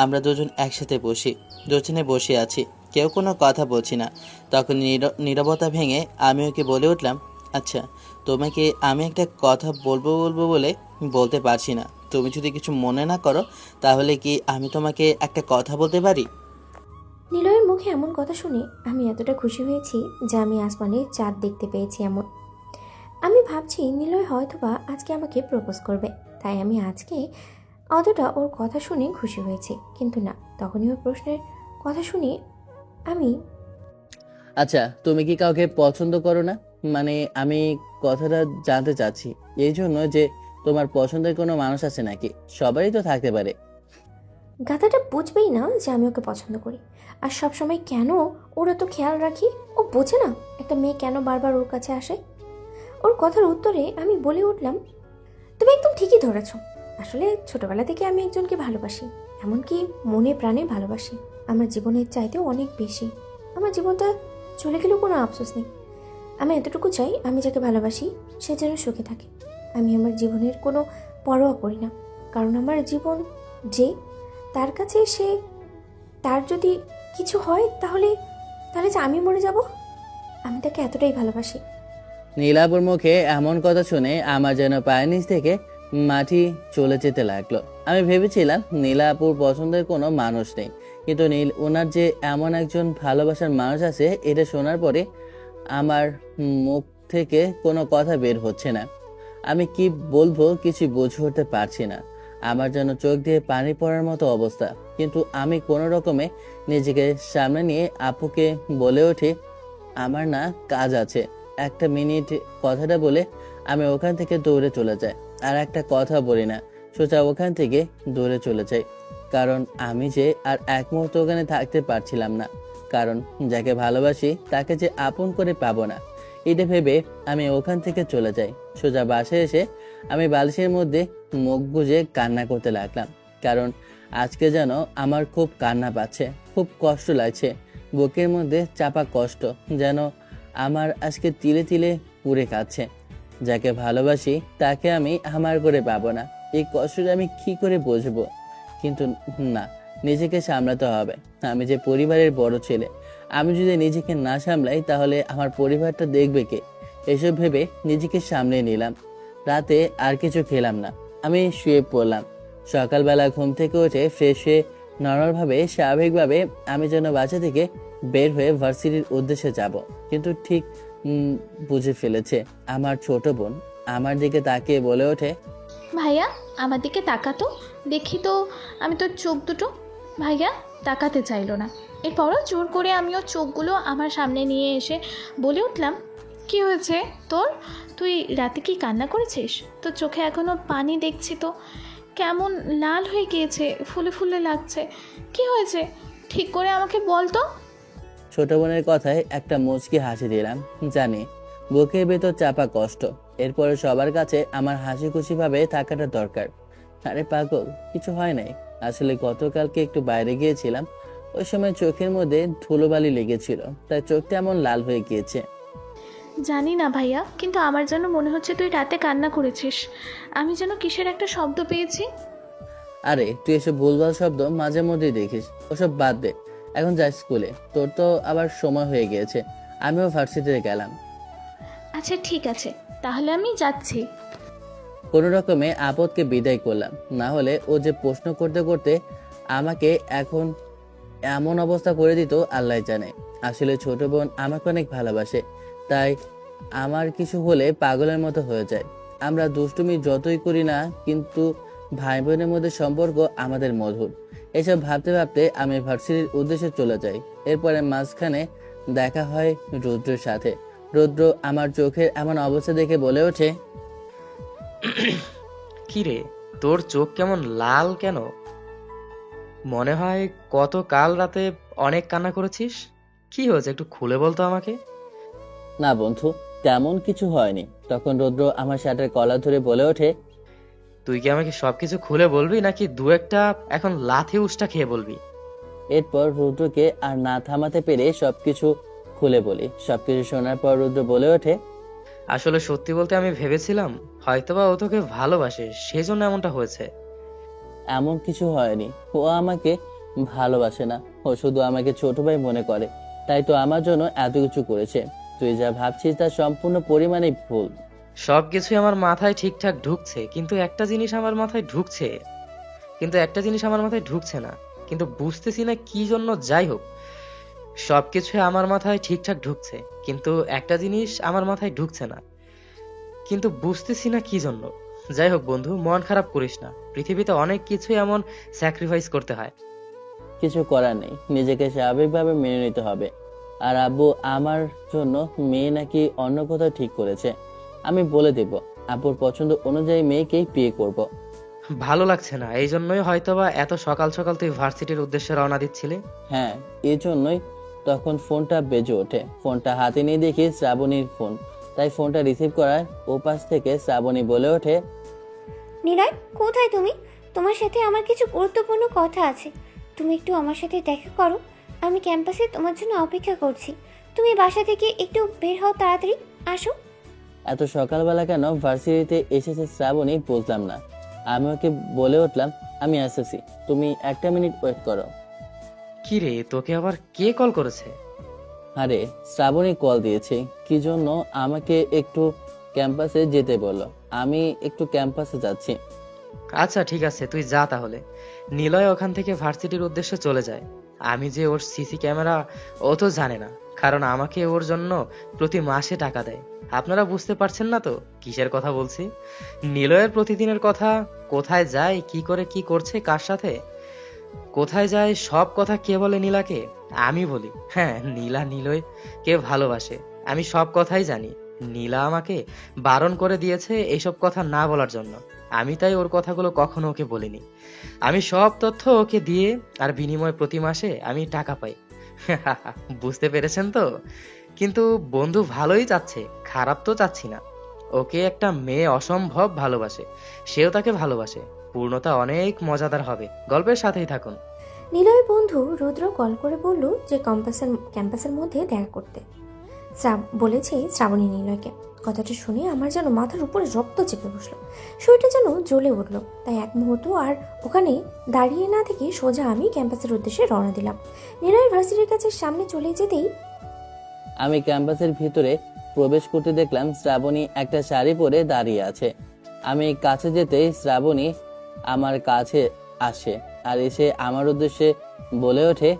আমরা দুজন একসাথে বসি। দুজনে বসে আছি, কেউ কোনো কথা বলছি না। তখন নীরবতা ভেঙে আমি ওকে বলে উঠলাম, আচ্ছা তোমাকে আমি একটা কথা বলবো বলে বলতে পারছি না। তুমি যদি কিছু মনে না করো তাহলে কি আমি তোমাকে একটা কথা বলতে পারি? নিলয়ের মুখে এমন কথা শুনে আমি এতটা খুশি হয়েছি যে আমি আসমানে চাঁদ দেখতে পেয়েছি এমন। আমি ভাবছি নিলয় হয়তোবা আজকে আমাকে প্রপোজ করবে, তাই আমি আজকে অতটা ওর কথা শুনে খুশি হয়েছি। কিন্তু না, তখনই ওর প্রশ্নের কথা শুনে আমি, আচ্ছা তুমি কি কাউকে পছন্দ করো না? মানে আমি কথাটা জানতে চাচ্ছি এই জন্য যে তোমার পছন্দের কোনো মানুষ আছে নাকি? সবাই তো থাকতে পারে। গাধাটা বুঝবেই না যে আমি ওকে পছন্দ করি আর সবসময় কেন ওর এত খেয়াল রাখি। ও বোঝে না একটা মেয়ে কেন বারবার ওর কাছে আসে। ওর কথার উত্তরে আমি বলে উঠলাম, তুমি একদম ঠিকই ধরেছ। আসলে ছোটবেলা থেকে আমি একজনকে ভালোবাসি, এমনকি মনে প্রাণে ভালোবাসি। আমার জীবনের চাইতেও অনেক বেশি। আমার জীবনটা চলে গেলেও কোনো আফসোস নেই। আমি এতটুকু চাই আমি যাকে ভালোবাসি সে যেন সুখে থাকে। আমি আমার জীবনের কোনো পরোয়া করি না, কারণ আমার জীবন যে তার কাছে সে, তার যদি কিছু হয় তাহলে যে আমি মরে যাব। আমি তাকে এতটাই ভালোবাসি। নীলাপুর মুখে এমন কথা শুনে আমার যেন পায়ের নিচ থেকে মাটি চলে যেতে লাগলো। আমি ভেবেছিলাম নীলাপুর পছন্দের কোনো মানুষ নেই, কিন্তু ওনার যে এমন একজন ভালোবাসার মানুষ আছে এটা শোনার পরে আমার মুখ থেকে কোনো কথা বের হচ্ছে না। আমি কি বলবো কিছু বুঝে উঠতে পারছি না। আমার যেন চোখ দিয়ে পানি পড়ার মতো অবস্থা। কিন্তু আমি কোনো রকমে নিজেকে সামনে নিয়ে আপুকে বলে উঠি, আমার না কাজ আছে, একটা মিনিট কথাটা বলে আমি ওখান থেকে দৌড়ে চলে যাই। আর একটা কথা বলি না, সোজা ওখান থেকে দৌড়ে চলে যাই। কারণ আমি যে আর এক মুহূর্ত ওখানে থাকতে পারছিলাম না, কারণ যাকে ভালোবাসি তাকে যে আপন করে পাবো না এটা ভেবে আমি ওখান থেকে চলে যাই। সোজা বাসায় এসে আমি বালিশের মধ্যে মুখ গুজে কান্না করতে লাগলাম, কারণ আজকে যেন আমার খুব কান্না পাচ্ছে, খুব কষ্ট লাগছে। বুকের মধ্যে চাপা কষ্ট যেন আমার আজকে তিলে তিলে পুড়ে খাচ্ছে। যাকে ভালোবাসি তাকে আমি আমার করে পাবো না, এই কষ্টটা আমি কি করে বুঝবো? কিন্তু না, নিজেকে সামলাতে হবে। আমি যে পরিবারের বড় ছেলে, আমি যদি নিজেকে না সামলাই তাহলে আমার পরিবারটা দেখবে কে? এসব ভেবে নিজেকে সামলে নিলাম। রাতে আর কিছু খেলাম না, আমি শুয়ে পড়লাম। সকালবেলা ঘুম থেকে উঠে ফ্রেশ হয়ে নর্মালভাবে স্বাভাবিকভাবে আমি যেন বাসা থেকে বের হয়ে ভার্সিটির উদ্দেশ্যে যাব, কিন্তু ঠিক বুঝে ফেলেছে আমার ছোট বোন আমার দিকে তাকিয়ে বলে ওঠে, ভাইয়া আমার দিকে তাকাতো, দেখি তো আমি তোর চোখ দুটো। ভাইয়া তাকাতে চাইলো না। এরপরও জোর করে আমিও চোখগুলো আমার সামনে নিয়ে এসে বলে উঠলাম, কি হয়েছে তোর? তুই রাতে কি কান্না করেছিস? তোর চোখে এখনও পানি দেখছি তো, কেমন লাল হয়ে গিয়েছে, ফুলে ফুলে লাগছে। কি হয়েছে ঠিক করে আমাকে বল তো। ছোট বোনের কথায় একটা মুচকি হাসি দিলাম। জানি বুকের ভেতর চাপা কষ্ট, এরপরে সবার কাছে আমার হাসি খুশি ভাবে থাকাটা দরকার। আরে পাগল, কিছু হয় নাই। আসলে গতকালকে একটু বাইরে গিয়েছিলাম, ওই সময় চোখের মধ্যে ধুলোবালি লেগেছিল, তাই চোখটা এমন লাল হয়ে গিয়েছে। জানি না ভাইয়া, কিন্তু আমার যেন মনে হচ্ছে তুই রাতে কান্না করেছিস। আমি যেন কিসের একটা শব্দ পেয়েছি। আরে তুই এসব ভুলভাল শব্দ মাঝে মধ্যেই দেখিস, ওসব বাদ দে। এখন যা স্কুলে, তোর তো আবার সময় হয়ে গিয়েছে। আমিও ভার্সিটিতে গেলাম। আচ্ছা ঠিক আছে, তাহলে আমি যাচ্ছি। কোনো রকমে আপদকে বিদায় করলাম, না হলে ও যে প্রশ্ন করতে করতে আমাকে এখন এমন অবস্থা করে দিত আল্লাহ জানে। আসলে ছোট বোন আমাকে অনেক ভালোবাসে, তাই আমার কিছু হলে পাগলের মতো হয়ে যায়। আমরা দুষ্টুমি যতই করি না, কিন্তু ভাই বোনের মধ্যে সম্পর্ক আমাদের মধুর। এসব ভাবতে ভাবতে আমি ভার্সিটির উদ্দেশ্যে চলে যাই। এরপরে মাঝখানে দেখা হয় রুদ্রের সাথে। রুদ্র আমার চোখের এমন অবস্থা দেখে বলে ওঠে, কি রে, তোর চোখ কেমন লাল কেন? মনে হয় কত কাল রাতে অনেক কান্না করেছিস। কি হয়েছে একটু খুলে বলতো আমাকে। না বন্ধু, তেমন কিছু হয়নি। তখন রুদ্র আমার শার্টের কলার ধরে বলে ওঠে, তুই কি আমাকে সবকিছু খুলে বলবি নাকি দু একটা এখন লাথি উষ্টা খেয়ে বলবি? এরপর রুদ্রকে আর না থামাতে পেরে সবকিছু খুলে বলি। সবকিছু শোনার পর রুদ্র বলে ওঠে, আসলে সত্যি বলতে আমি ভেবেছিলাম হয়তোবা ও তোকে ভালোবাসে, সেজন্য এমনটা হয়েছে। এমন কিছু হয়নি। ও আমাকে ভালোবাসে না, ও শুধু আমাকে ছোট ভাই মনে করে। তাই তো আমার জন্য এত কিছু করেছে। তুই যা ভাবছিস তা সম্পূর্ণ পরিমাণে ভুল। সবকিছুই আমার মাথায় ঠিকঠাক ঢুকছে, কিন্তু একটা জিনিস আমার মাথায় ঢুকছে না। কিন্তু বুঝতেছি না কি জন্য। যাই হোক, সবকিছু আমার মাথায় ঠিকঠাক ঢুকছে, কিন্তু একটা জিনিস আমার মাথায় ঢুকছে না, কিন্তু বুঝতেছি না কি জন্য। যাই হোক বন্ধু, মন খারাপ করিস না। পৃথিবীতে অনেক কিছু এমন স্যাক্রিফাইস করতে হয়। কিছু করার নেই, নিজেকে স্বাভাবিকভাবে মেনে নিতে হবে। আর আব্বু আমার জন্য মেয়ে নাকি অন্য কোথাও ঠিক করেছে। আমি বলে দেব, আব্বুর পছন্দ অনুযায়ী মেয়েকেই বিয়ে করব। ভালো লাগছে না, এই জন্যই হয়তোবা এত সকাল সকাল তুই ভার্সিটির উদ্দেশ্যে রওনা দিচ্ছিলি। হ্যাঁ, এই জন্যই। তখন ফোনটা বেজে ওঠে। ফোনটা হাতে নিয়ে দেখি শ্রাবণীর ফোন, তাই ফোনটা রিসিভ করার ওপাশ থেকে শ্রাবণী বলে ওঠে, নিলয়, কোথায় তুমি? তোমার সাথে আমার কিছু গুরুত্বপূর্ণ কথা আছে। তুমি একটু আমার সাথে দেখা করো। আমি ক্যাম্পাসে তোমার জন্য অপেক্ষা করছি। তুমি বাসা থেকে একটু বের হও, তাড়াতাড়ি আসো। এত সকালবেলা কেন ভার্সিটিতে এসেছে শ্রাবণী বুঝলাম না। আমি ওকে বলে উঠলাম, আমি আসতেছি, তুমি একটা মিনিট ওয়েট করো। কি রে, তোকে আবার কে কল করেছে? আরে শ্রাবণী কল দিয়েছে, কি জন্য আমাকে একটু ক্যাম্পাসে যেতে বললো। আমি একটু ক্যাম্পাসে যাচ্ছি। আচ্ছা ঠিক আছে, তুই যা তাহলে। নিলয় ওখান থেকে ভার্সিটির উদ্দেশ্যে চলে যায়। আমি যে ওর সিসি ক্যামেরা, ও তো জানে না, কারণ আমাকে ওর জন্য প্রতি মাসে টাকা দেয়। আপনারা বুঝতে পারছেন না তো কিসের কথা বলছি। নিলয়ের প্রতিদিনের কথা, কোথায় যায়, কি করে, কি করছে, কার সাথে কোথায় যায়, সব কথা কে বলে? নীলাকে। আমি বলি। হ্যাঁ, নীলা নিলয়কে ভালোবাসে, আমি সব কথাই জানি। নীলা আমাকে বারণ করে দিয়েছে এইসব কথা না বলার জন্য। আমি তাই ওর কথাগুলো কখনো ওকে বলিনি। আমি সব তথ্য ওকে দিয়ে, আর বিনিময়ে প্রতি মাসে আমি টাকা পাই। বুঝতে পেরেছেন তো? কিন্তু বন্ধু ভালোই চাচ্ছে, খারাপ তো চাচ্ছি না। ওকে একটা মেয়ে অসম্ভব ভালোবাসে, সেও তাকে ভালোবাসে। পূর্ণতা অনেক মজাদার হবে, গল্পের সাথেই থাকুন। নিলয়ের বন্ধু রুদ্র কল করে বলল যে ক্যাম্পাসের মধ্যে দেখা করতে বলেছে শ্রাবণী নিলয়কে। কথাটা শুনে আমার যেন মাথার উপরে রক্ত চেপে বসলো, শরীরটা যেন জ্বলে উঠলো। তাই এক মুহূর্ত আর ওখানে দাঁড়িয়ে না থেকে সোজা আমি ক্যাম্পাসের উদ্দেশ্যে রওনা দিলাম। নিলয়ের ভার্সিটির কাছে সামনে চলে যেতেই আমি ক্যাম্পাসের ভিতরে প্রবেশ করতে দেখলাম শ্রাবণী একটা শাড়ি পরে দাঁড়িয়ে আছে। আমি কাছে যেতেই শ্রাবণী আমার কাছে আসে আর এসে আমার উদ্দেশ্যে বলে ওঠে,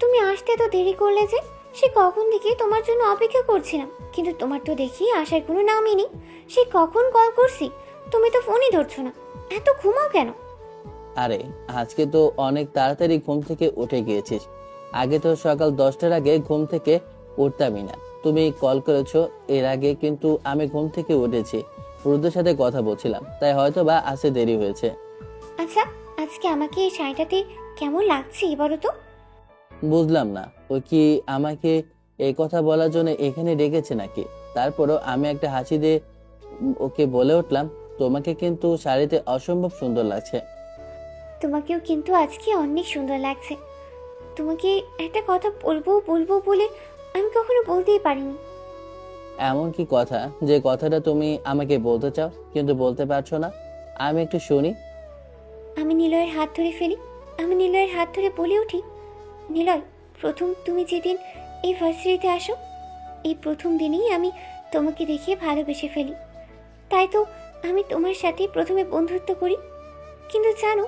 তুমি আসতে তো দেরি করলে যে? সে কখন থেকে তোমার জন্য অপেক্ষা করছিলাম, কিন্তু তোমার তো দেখি আসার কোনো নামই নেই। সে কখন কল করছি, তুমি তো ফোনই ধরছো না। এত ঘুমাও কেন? আরে আজকে তো অনেক তাড়াতাড়ি ঘুম থেকে উঠে গিয়েছিস। আগে তো সকাল 10টার আগে ঘুম থেকে উঠতামই না। তুমি কল করেছো এর আগে কিন্তু আমি ঘুম থেকে উঠেছি, রুদ্রের সাথে কথা বলছিলাম, তাই হয়তো বা আসতে দেরি হয়েছে। আচ্ছা, আজকে আমাকে এই শাড়িটাতে কেমন লাগছে বলো তো? বুঝলাম না, ও কি আমাকে এই কথা বলার জন্য এখানে ডেকেছে নাকি? তারপরও আমি একটা হাসি দিয়ে ওকে বলে উঠলাম, তোমাকে কিন্তু শাড়িতে অসম্ভব সুন্দর লাগছে। তোমাকেও কিন্তু আজকে অনেক সুন্দর লাগছে। তোমাকে একটা কথা বলবো বলবো বলে আমি কখনো বলতেই পারিনি। এমন কি কথা যে কথাটা তুমি আমাকে বলতে চাও কিন্তু বলতে পারছো না? আমি একটু শুনি। আমি নিলয়ের হাত ধরে ফেলি, আমি নিলয়ের হাত ধরে বলে উঠি, নিলয়, প্রথম তুমি যেদিন এই ভার্সিটিতে আসো, এই প্রথম দিনেই আমি তোমাকে দেখে ভালোবেসে ফেলি। তাই তো আমি তোমার সাথে প্রথমে বন্ধুত্ব করি। কিন্তু জানো,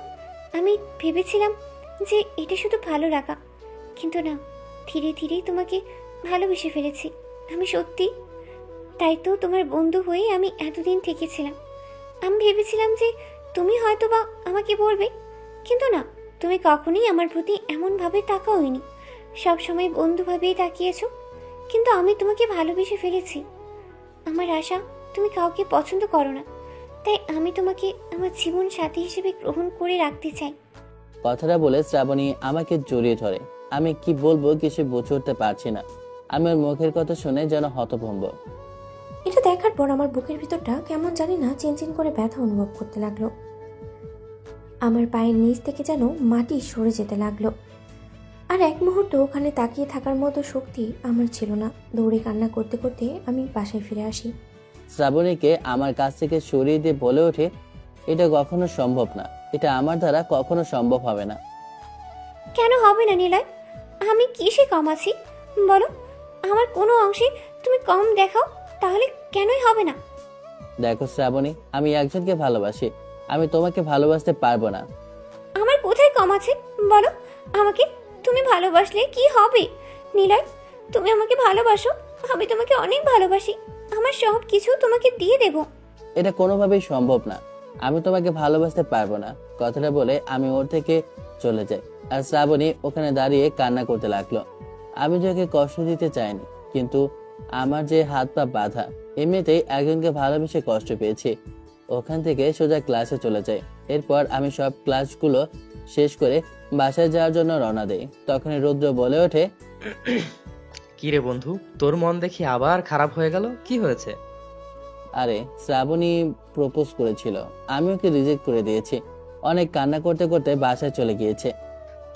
আমি ভেবেছিলাম যে এটা শুধু ভালো লাগা, কিন্তু না, ধীরে ধীরে তোমাকে ভালোবেসে ফেলেছি আমি, সত্যি। তাই তো তোমার বন্ধু হয়ে আমি এতদিন থেকেছিলাম। আমি ভেবেছিলাম যে তুমি হয়তো বা আমাকে বলবে, কিন্তু না, তুমি কখনোই আমার প্রতি এমনভাবে তাকাওনি, সবসময় বন্ধুভাবেই তাকিয়েছো। কিন্তু আমি তোমাকে ভালোবেসে ফেলেছি। আমার আশা তুমি কাউকে পছন্দ করো না, তাই আমি তোমাকে আমার জীবন সাথী হিসেবে গ্রহণ করে রাখতে চাই। কথাটা বলে শ্রাবণী আমাকে জড়িয়ে ধরে। আমি কি বলবো কিছু বুঝে উঠতে পারছি না। আমি ওর মুখের কথা শুনে যেন হতভম্ব। এটা দেখার পর আমার বুকের ভিতরটা কেমন জানি না চিনচিন করে ব্যথা অনুভব করতে লাগলো। আমার পায়ের নিচ থেকে যেন মাটি সরে যেতে লাগলো। আর এক মুহূর্ত ওখানে তাকিয়ে থাকার মতো শক্তি আমার ছিল না। দৌড়ে কান্না করতে করতে আমি বাসায় ফিরে আসি। শ্রাবণীকে আমার কাছ থেকে সরিয়ে দিয়ে বলে ওঠে, এটা কখনো সম্ভব না, এটা আমার দ্বারা কখনো সম্ভব হবে না। কেন হবে না নিলয়? আমি কিসে কম আছি বলো? আমার কোনো অংশে তুমি কম দেখাও, তাহলে কেনই হবে না? দেখো শ্রাবণী, আমি একজনকে ভালোবাসি, আমি তোমাকে ভালোবাসতে পারবো না। আমার কোথায় কম আছে বলো? আমাকে তুমি ভালোবাসলে কি হবে নিলয়? তুমি আমাকে ভালোবাসো, আমি তোমাকে অনেক ভালোবাসি, আমার সব কিছু তোমাকে দিয়ে দেব। এটা কোনোভাবেই সম্ভব না, আমি তোমাকে ভালোবাসতে পারবো না। কথাটা বলে আমি ওর থেকে চলে যাই। আর শ্রাবণী ওখানে দাঁড়িয়ে কান্না করতে লাগলো। আমি যে ওকে কষ্ট দিতে চাইনি, কিন্তু আমার যে হাত পা বাঁধা, এমনিতেই একজনকে ভালোবেসে কষ্ট পেয়েছি। ওখান থেকে সোজা ক্লাসে চলে যাই। এরপর আমি সব ক্লাসগুলো শেষ করে বাসায় যাওয়ার জন্য রওনা দেই। তখনই রুদ্র বলে ওঠে, কি রে বন্ধু, তোর মন দেখি আবার খারাপ হয়ে গেল, কি হয়েছে? আরে শ্রাবণী প্রপোজ করেছিল, আমি ওকে রিজেক্ট করে দিয়েছি। অনেক কান্না করতে করতে বাসায় চলে গিয়েছে।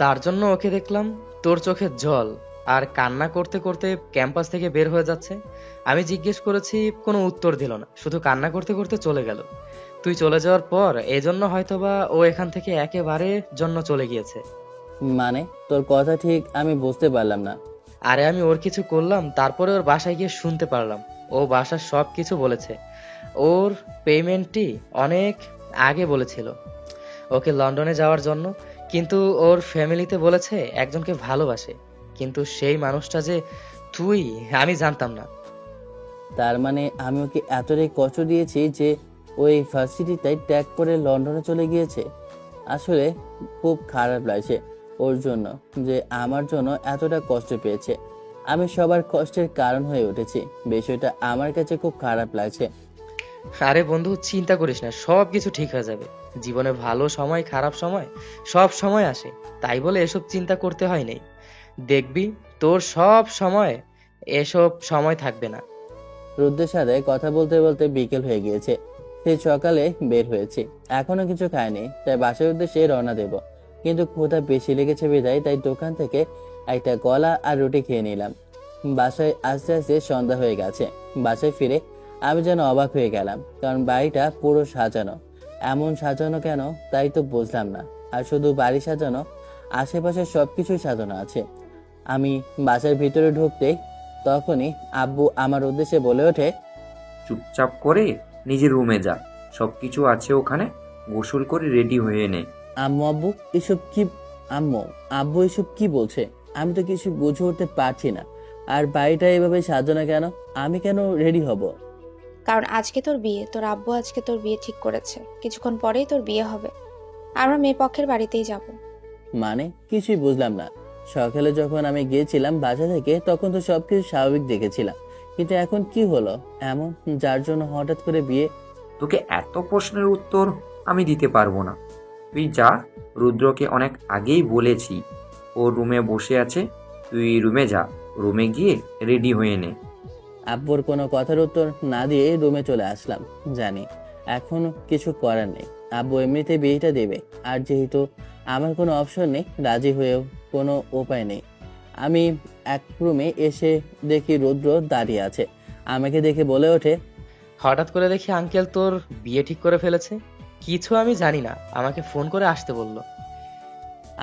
তার জন্য ওকে দেখলাম তোর চোখে জল আর কান্না করতে করতে ক্যাম্পাস থেকে বের হয়ে যাচ্ছে। আমি জিজ্ঞেস করেছি, কোনো উত্তর দিল না, শুধু কান্না করতে করতে চলে গেল। তুই চলে যাওয়ার পর এজন্য হয়তোবা ও এখান থেকে একেবারে জন্য চলে গিয়েছে। মানে তোর কথা ঠিক আমি বুঝতে পারলাম না। আরে আমি ওর কিছু করলাম, তারপরে ওর বাসায় গিয়ে শুনতে পারলাম ও বাসার সব কিছু বলেছে। ওর পেমেন্টটি অনেক আগে বলেছিল ওকে লন্ডনে যাওয়ার জন্য, কিন্তু ওর ফ্যামিলিতে বলেছে একজনকে ভালোবাসে, কিন্তু সেই মানুষটা যে তুই, আমি জানতাম না। তার মানে আমি ওকে এতটাই কষ্ট দিয়েছি যে ওই ভার্সিটিটাই ত্যাগ করে লন্ডনে চলে গিয়েছে। আসলে খুব খারাপ লাগছে ওর জন্য যে আমার জন্য এতটা কষ্ট পেয়েছে। আমি সবার কষ্টের কারণ হয়ে উঠেছি, বিষয়টা আমার কাছে খুব খারাপ লাগছে। আরে বন্ধু, চিন্তা করিস না, সব কিছু ঠিক হয়ে যাবে। জীবনে ভালো সময় খারাপ সময় সব সময় আসে, তাই বলে এসব চিন্তা করতে হয় নাই। দেখবি তোর সব সময় এসব সময় থাকবে না। রুদ্রের সাথে কথা বলতে বলতে বিকেল হয়ে গিয়েছে। সেই সকালে বের হয়েছি, এখনো কিছু খাইনি, তাই বাসার উদ্দেশ্যে রওনা দেব। কিন্তু ক্ষুধা বেশি লেগেছে বিদায় তাই দোকান থেকে একটা কলা আর রুটি খেয়ে নিলাম। বাসায় আস্তে আস্তে সন্ধ্যা হয়ে গেছে। বাসায় ফিরে আমি যেন অবাক হয়ে গেলাম, কারণ বাড়িটা পুরো সাজানো। এমন সাজানো কেন তাই তো বুঝলাম না। আর শুধু বাড়ি সাজানো, আশেপাশে সবকিছুই সাজানো আছে। আমি বাসার ভিতরে ঢুকতেই তখনই আব্বু আমার উদ্দেশ্যে বলে ওঠে, চুপচাপ করে নিজের রুমে যা, সব কিছু আছে ওখানে, গোসল করে রেডি হয়ে নে। আম্মু আব্বু এসব কি? আম্মু আব্বু এসব কি বলছে? আমি তো কিছু বুঝে উঠতে পারছি না। আর বাড়িটা এভাবে সাজানো কেন? আমি কেন রেডি হব? কারণ আজকে তোর বিয়ে, তোর আব্বু আজকে তোর বিয়ে ঠিক করেছে, কিছুক্ষণ পরেই তোর বিয়ে হবে। আমরা মেয়ে পক্ষের বাড়িতেই যাব। মানে কিছুই বুঝলাম না। সকালে যখন আমি গিয়েছিলাম বাসা থেকে তখন তো সবকিছু স্বাভাবিক দেখেছিলাম, কিন্তু এখন কি হলো এমন যার জন্য হঠাৎ করে বিয়ে? তোকে এত প্রশ্নের উত্তর আমি দিতে পারবো না। তুই যা, রুদ্রকে অনেক আগেই বলেছি, ও রুমে বসে আছে, তুই রুমে যা, রুমে গিয়ে রেডি হয়ে নে। আব্বুর কোনো কথার উত্তর না দিয়ে রুমে চলে আসলাম। জানি এখন কিছু করার নেই, আব্বু এমনিতে বিয়েটা দেবে, আর যেহেতু আমার কোনো অপশন নেই, রাজি হয়েও কোনো উপায় নেই। আমি এক রুমে এসে দেখি রুদ্র দাঁড়িয়ে আছে। আমাকে দেখে বলে ওঠে, হঠাৎ করে দেখি আঙ্কেল তোর বিয়ে ঠিক করে ফেলেছে। কিছু আমি জানি না, আমাকে ফোন করে আসতে বললো।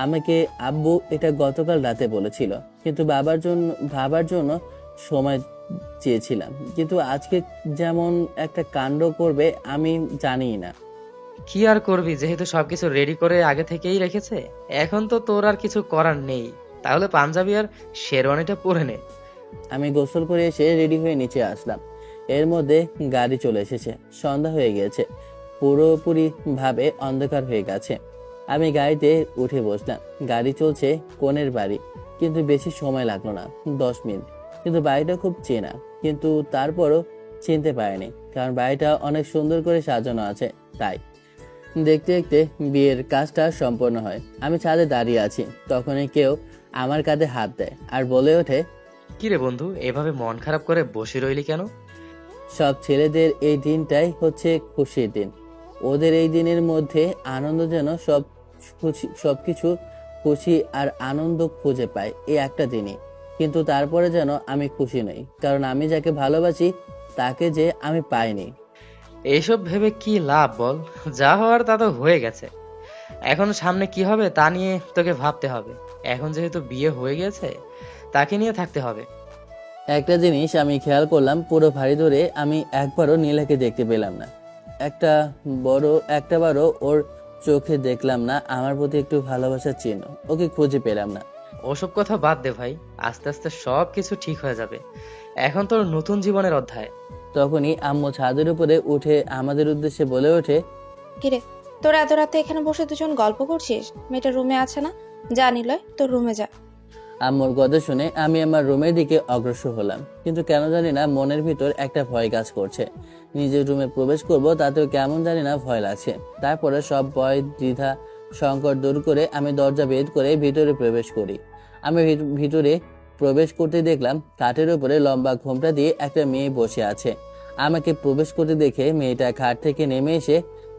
আমাকে আব্বু এটা গতকাল রাতে বলেছিল, কিন্তু ভাবার জন্য সময় চেয়েছিলাম, কিন্তু আজকে যেমন একটা কাণ্ড করবে আমি জানিই না। কি আর করবি, যেহেতু সবকিছু রেডি করে আগে থেকেই রেখেছে, এখন তো তোর আর কিছু করার নেই। তাহলে পাঞ্জাবি আর শেরওয়ানিটা পরে নে। আমি গোসল করে এসে রেডি হয়ে নিচে আসলাম। এর মধ্যে গাড়ি চলে এসেছে। সন্ধ্যা হয়ে গেছে, পুরোপুরি ভাবে অন্ধকার হয়ে গেছে। আমি গাড়িতে উঠে বসলাম। গাড়ি চলছে কোণের বাড়ি, কিন্তু বেশি সময় লাগলো না, 10 মিনিট। কিন্তু বাড়িটা খুব চেনা, কিন্তু তারপরও চিনতে পারিনি, কারণ বাড়িটা অনেক সুন্দর করে সাজানো আছে। তাই দেখতে দেখতে বিয়ের কাজটা সম্পন্ন হয়। আমি ছাদে দাঁড়িয়ে আছি, তখনই কেউ আমার কাঁধে হাত দেয় আর বলে ওঠে, কিরে বন্ধু, এভাবে মন খারাপ করে বসে রইলি কেন? সব ছেলেদের এই দিনটাই হচ্ছে খুশির দিন। ওদের এই দিনের মধ্যে আনন্দ যেন সবকিছু খুশি আর আনন্দ খুঁজে পায় এই একটা দিনই। কিন্তু তারপরে যেন আমি খুশি নই, কারণ আমি যাকে ভালোবাসি তাকে যে আমি পাইনি। এইসব ভেবে কি লাভ বল? যা হওয়ার তা তো হয়ে গেছে। এখন সামনে কি হবে তা নিয়ে তোকে ভাবতে হবে। এখন যেহেতু বিয়ে হয়ে গেছে, তাকে নিয়ে থাকতে হবে। একটা জিনিস আমি খেয়াল করলাম, পুরো ভারী ধরে আমি একবারও নীলাকে দেখতে পেলাম না। একটাবারও ওর চোখে দেখলাম না আমার প্রতি একটু ভালোবাসার চিহ্ন। ওকে খুঁজে পেলাম না। ওসব কথা বাদ দে ভাই, আস্তে আস্তে সব কিছু ঠিক হয়ে যাবে। এখন তোর নতুন জীবনের অধ্যায়। তখনই আম্মু ছাদের উপরে উঠে আমাদের উদ্দেশ্যে বলে ওঠে, কিরে, তোরা এত রাতে এখানে বসে দুজন গল্প করছিস? মেয়েটা রুমে আছে না? যা নিলয়, তোর রুমে যা। আম্মুর কথা শুনে আমি আমার রুমের দিকে অগ্রসর হলাম, কিন্তু কেন জানি না মনের ভিতর একটা ভয় কাজ করছে। নিজের রুমে প্রবেশ করব তাতেও কেমন জানি না ভয় লাগছে। তারপরে সব ভয় দ্বিধা সংকট দূর করে আমি দরজা ভেদ করে ভিতরে প্রবেশ করি। আমি ভিতরে প্রবেশ করতে দেখলাম খাটের উপরে লম্বা ঘোমটা দিয়ে একটা মেয়ে বসে আছে। আমাকে প্রবেশ করতে দেখে মেয়েটা খাট থেকে নেমে এসে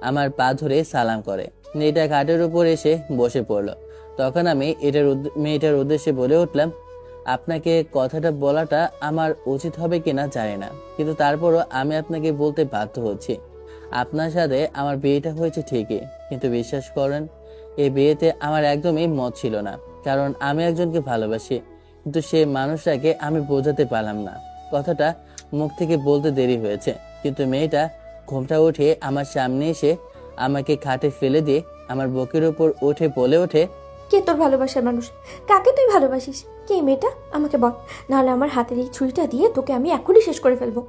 আমার পা ধরে সালাম করে। মেয়েটা খাটের উপর এসে বসে পড়লো। তখন আমি মেয়েটার উদ্দেশ্যে বলে উঠলাম, আপনাকে কথাটা বলাটা আমার উচিত হবে কিনা জানি না, কিন্তু তারপরও আমি আপনাকে বলতে বাধ্য হচ্ছি। আপনার সাথে আমার বিয়েটা হয়েছে ঠিকই, কিন্তু বিশ্বাস করেন এই বিয়েতে আমার একদমই মত ছিল না, কারণ আমি একজনকে ভালোবাসি, কিন্তু সে মানুষটাকে আমি বোঝাতে পারলাম না। কথাটা মুখ থেকে বলতে দেরি হয়েছে, কিন্তু মেয়েটা ঘোমটা উঠে আমার সামনে এসে আমাকে খাটে ফেলে দিয়ে আমার বুকের উপর উঠে বলে ওঠে, কে তোর ভালোবাসার মানুষ? কাকে তুই ভালোবাসিস? কে মেয়েটা? আমাকে বল, নাহলে আমার হাতের এই ছুরিটা দিয়ে তোকে আমি এখনই শেষ করে ফেলবো।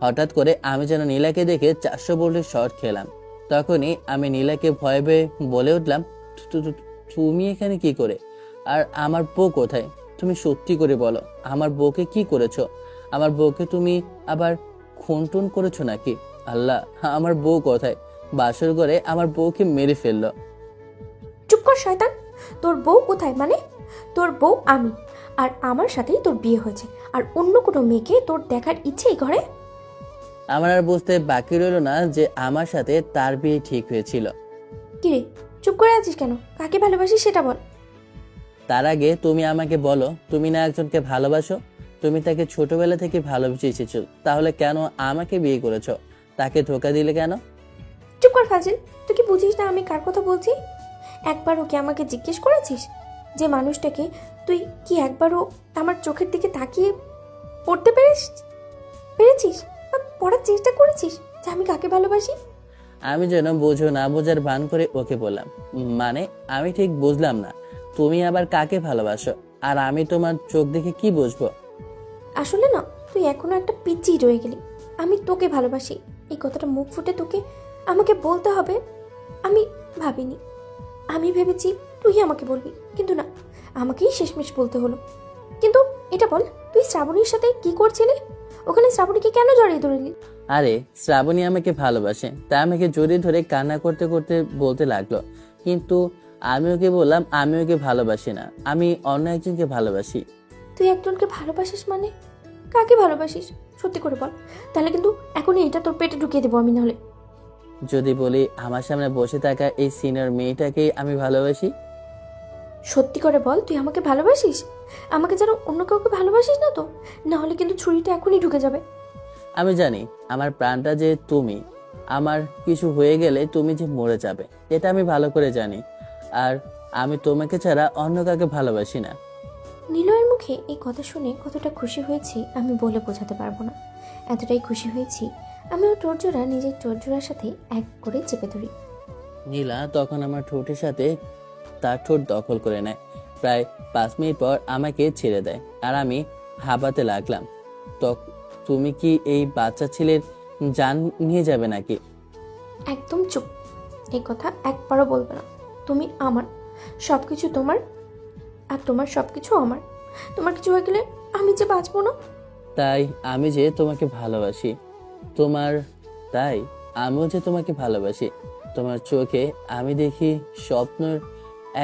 হঠাৎ করে আমি যেন নীলাকে দেখে 400 ভোল্টের শর্ট খেলাম। তখনই আমি নীলাকে ভয় পেয়ে বলে উঠলাম, তুমি এখানে কি করে? আর আমার বউ কোথায়? তুমি সত্যি করে বলো, আমার বউকে কি করেছো? আমার বউকে তুমি আবার খুন-টুন করেছো নাকি? আল্লাহ, আমার বউ কোথায়? বাসর ঘরে আমার বউকে মেরে ফেললো। চুপ কর শয়তান! তোর বউ কোথায় মানে? তোর বউ আমি, আর আমার সাথেই তোর বিয়ে হয়েছে, আর অন্য কোনো মেয়েকে তোর দেখার ইচ্ছে এই ঘরে? আমার আর বুঝতে বাকি রইল না যে আমার সাথে তার বিয়ে ঠিক হয়েছিল। কিরে, চুপ করে আছিস কেন? কাকে ভালোবাসিস সেটা বল। তার আগে তুমি আমাকে বলো, তুমি না একজনকে ভালোবাসো? তুমি তাকে ছোটবেলা থেকে ভালোবেসে এসেছো, তাহলে কেন আমাকে বিয়ে করেছো? তাকে ধোকা দিলে কেন? চুপ কর ফাজিল! তুই কি বুঝিস না আমি কার কথা বলছি? একবারও কি আমাকে জিজ্ঞেস করেছিস যে মানুষটাকে তুই কি একবারও আমার চোখের দিকে তাকিয়ে পড়তে পেরেছিস বা পড়ার চেষ্টা করেছিস যে আমি কাকে ভালোবাসি? আমি যেন বোঝো না বোঝার ভান করে ওকে বললাম, মানে আমি ঠিক বুঝলাম না, তুমি আবার কাকে ভালোবাসো আর আমি তোমার চোখ দেখে কি বুঝবো? আসলে না, তুই এখনো একটা পিচ্চি রয়ে গেলি। আমি তোকে ভালোবাসি, এই কথাটা মুখ ফুটে তোকে আমাকে বলতে হবে। আমি ভাবিনি। আমি ভেবেছি তুই আমাকে বলবি, কিন্তু না, আমাকেই শেষমেশ বলতে হলো। কিন্তু এটা বল, তুই শ্রাবণীর সাথে কি করছিলি? ওখানে শ্রাবণীকে কেন জড়িয়ে ধরলি? আরে শ্রাবণী আমাকে ভালোবাসে, তাই আমাকে জড়িয়ে ধরে কান্না করতে করতে বলতে লাগলো, কিন্তু আমি ওকে বললাম আমি ওকে ভালোবাসি না, আমি অন্য একজনকে ভালোবাসি। তুই একজনকে ভালোবাসিস মানে? কাকে ভালোবাসিস সত্যি করে বল, তাহলে কিন্তু এখনই এটা তোর পেটে ঢুকিয়ে দেবো আমি। নাহলে যদি বলি আমার সামনে বসে থাকা এই সিনিয়র মেয়েটাকেই আমি ভালোবাসি। সত্যি করে বল, তুই আমাকে ভালোবাসিস? আমাকে যেন অন্য কাউকে ভালোবাসিস না তো, না হলে কিন্তু ছুরিটা এখনই ঢুকে যাবে। আমি জানি আমার প্রাণটা যে তুমি, আমার কিছু হয়ে গেলে তুমি যে মরে যাবে, এটা আমি ভালো করে জানি। আর আমি তোমাকে ছাড়া অন্য কাউকে ভালোবাসি না। নিলয়ের মুখে এই কথা শুনে কতটা খুশি হয়েছি আমি বলে বোঝাতে পারবো না। এতটাই খুশি হয়েছি আমি ওর ঠোঁটজোড়া নিজের ঠোঁটজোড়ার সাথে এক করে চেপে ধরি। নীলা তখন আমার ঠোঁটের সাথে তার ঠোঁট দখল করে নেয়। প্রায় 5 মিনিট পর আমাকে ছেড়ে দেয় আর আমি হাঁপাতে লাগলাম। তুমি কি এই বাচ্চা ছেলের জান নিয়ে যাবে নাকি? একদম চুপ, এই কথা একবারও বলবে না। তুমি আমার, সব কিছু তোমার, আর তোমার সব কিছু আমার। তোমার কিছু হয়ে গেলে আমি যে বাঁচবো না। তাই আমি যে তোমাকে ভালোবাসি, তোমার, তাই আমিও যে তোমাকে ভালোবাসি। তোমার চোখে আমি দেখি স্বপ্নের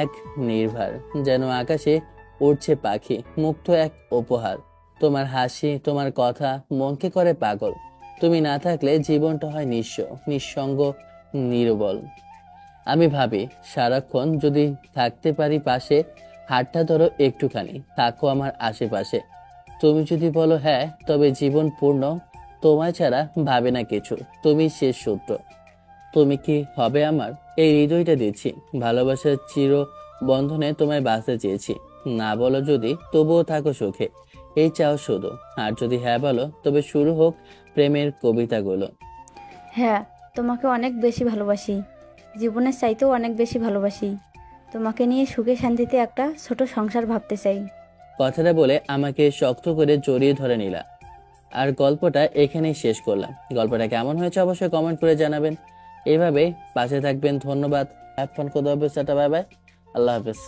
এক নির্ভার, যেন আকাশে উড়ছে পাখি, মুক্ত এক উপহার। তোমার হাসি, তোমার কথা মনকে করে পাগল। তুমি না থাকলে জীবনটা হয় নিঃস্ব, নিঃসঙ্গ, নির্বল। আমি ভাবি সারাক্ষণ যদি থাকতে পারি পাশে, হাতটা ধরো একটুখানি, থাকো আমার আশেপাশে। তুমি যদি বলো হ্যাঁ, তবে জীবন পূর্ণ। তোমায় ছাড়া ভাবে না কিছু, তুমি শেষ সূত্র। তুমি কি হবে আমার? এই হৃদয়টা দিচ্ছি, ভালোবাসার চির বন্ধনে তোমায় বাঁচতে চেয়েছি। না বলো যদি, তবুও থাকো সুখে, এই চাও শুধু। আর যদি হ্যাঁ বলো, তবে শুরু হোক প্রেমের কবিতাগুলো। হ্যাঁ, তোমাকে অনেক বেশি ভালোবাসি, জীবনের চাইতেও অনেক বেশি ভালোবাসি। তোমাকে নিয়ে সুখে শান্তিতে একটা ছোট সংসার ভাবতে চাই। কথাটা বলে আমাকে শক্ত করে জড়িয়ে ধরে নিলা। আর গল্পটা এখানেই শেষ করলাম। গল্পটা কেমন হয়েছে অবশ্যই কমেন্ট করে জানাবেন। এইভাবে পাশে থাকবেন। ধন্যবাদ। Have fun. খোদা হাফেজ। Tata, bye bye. আল্লাহ হাফেজ।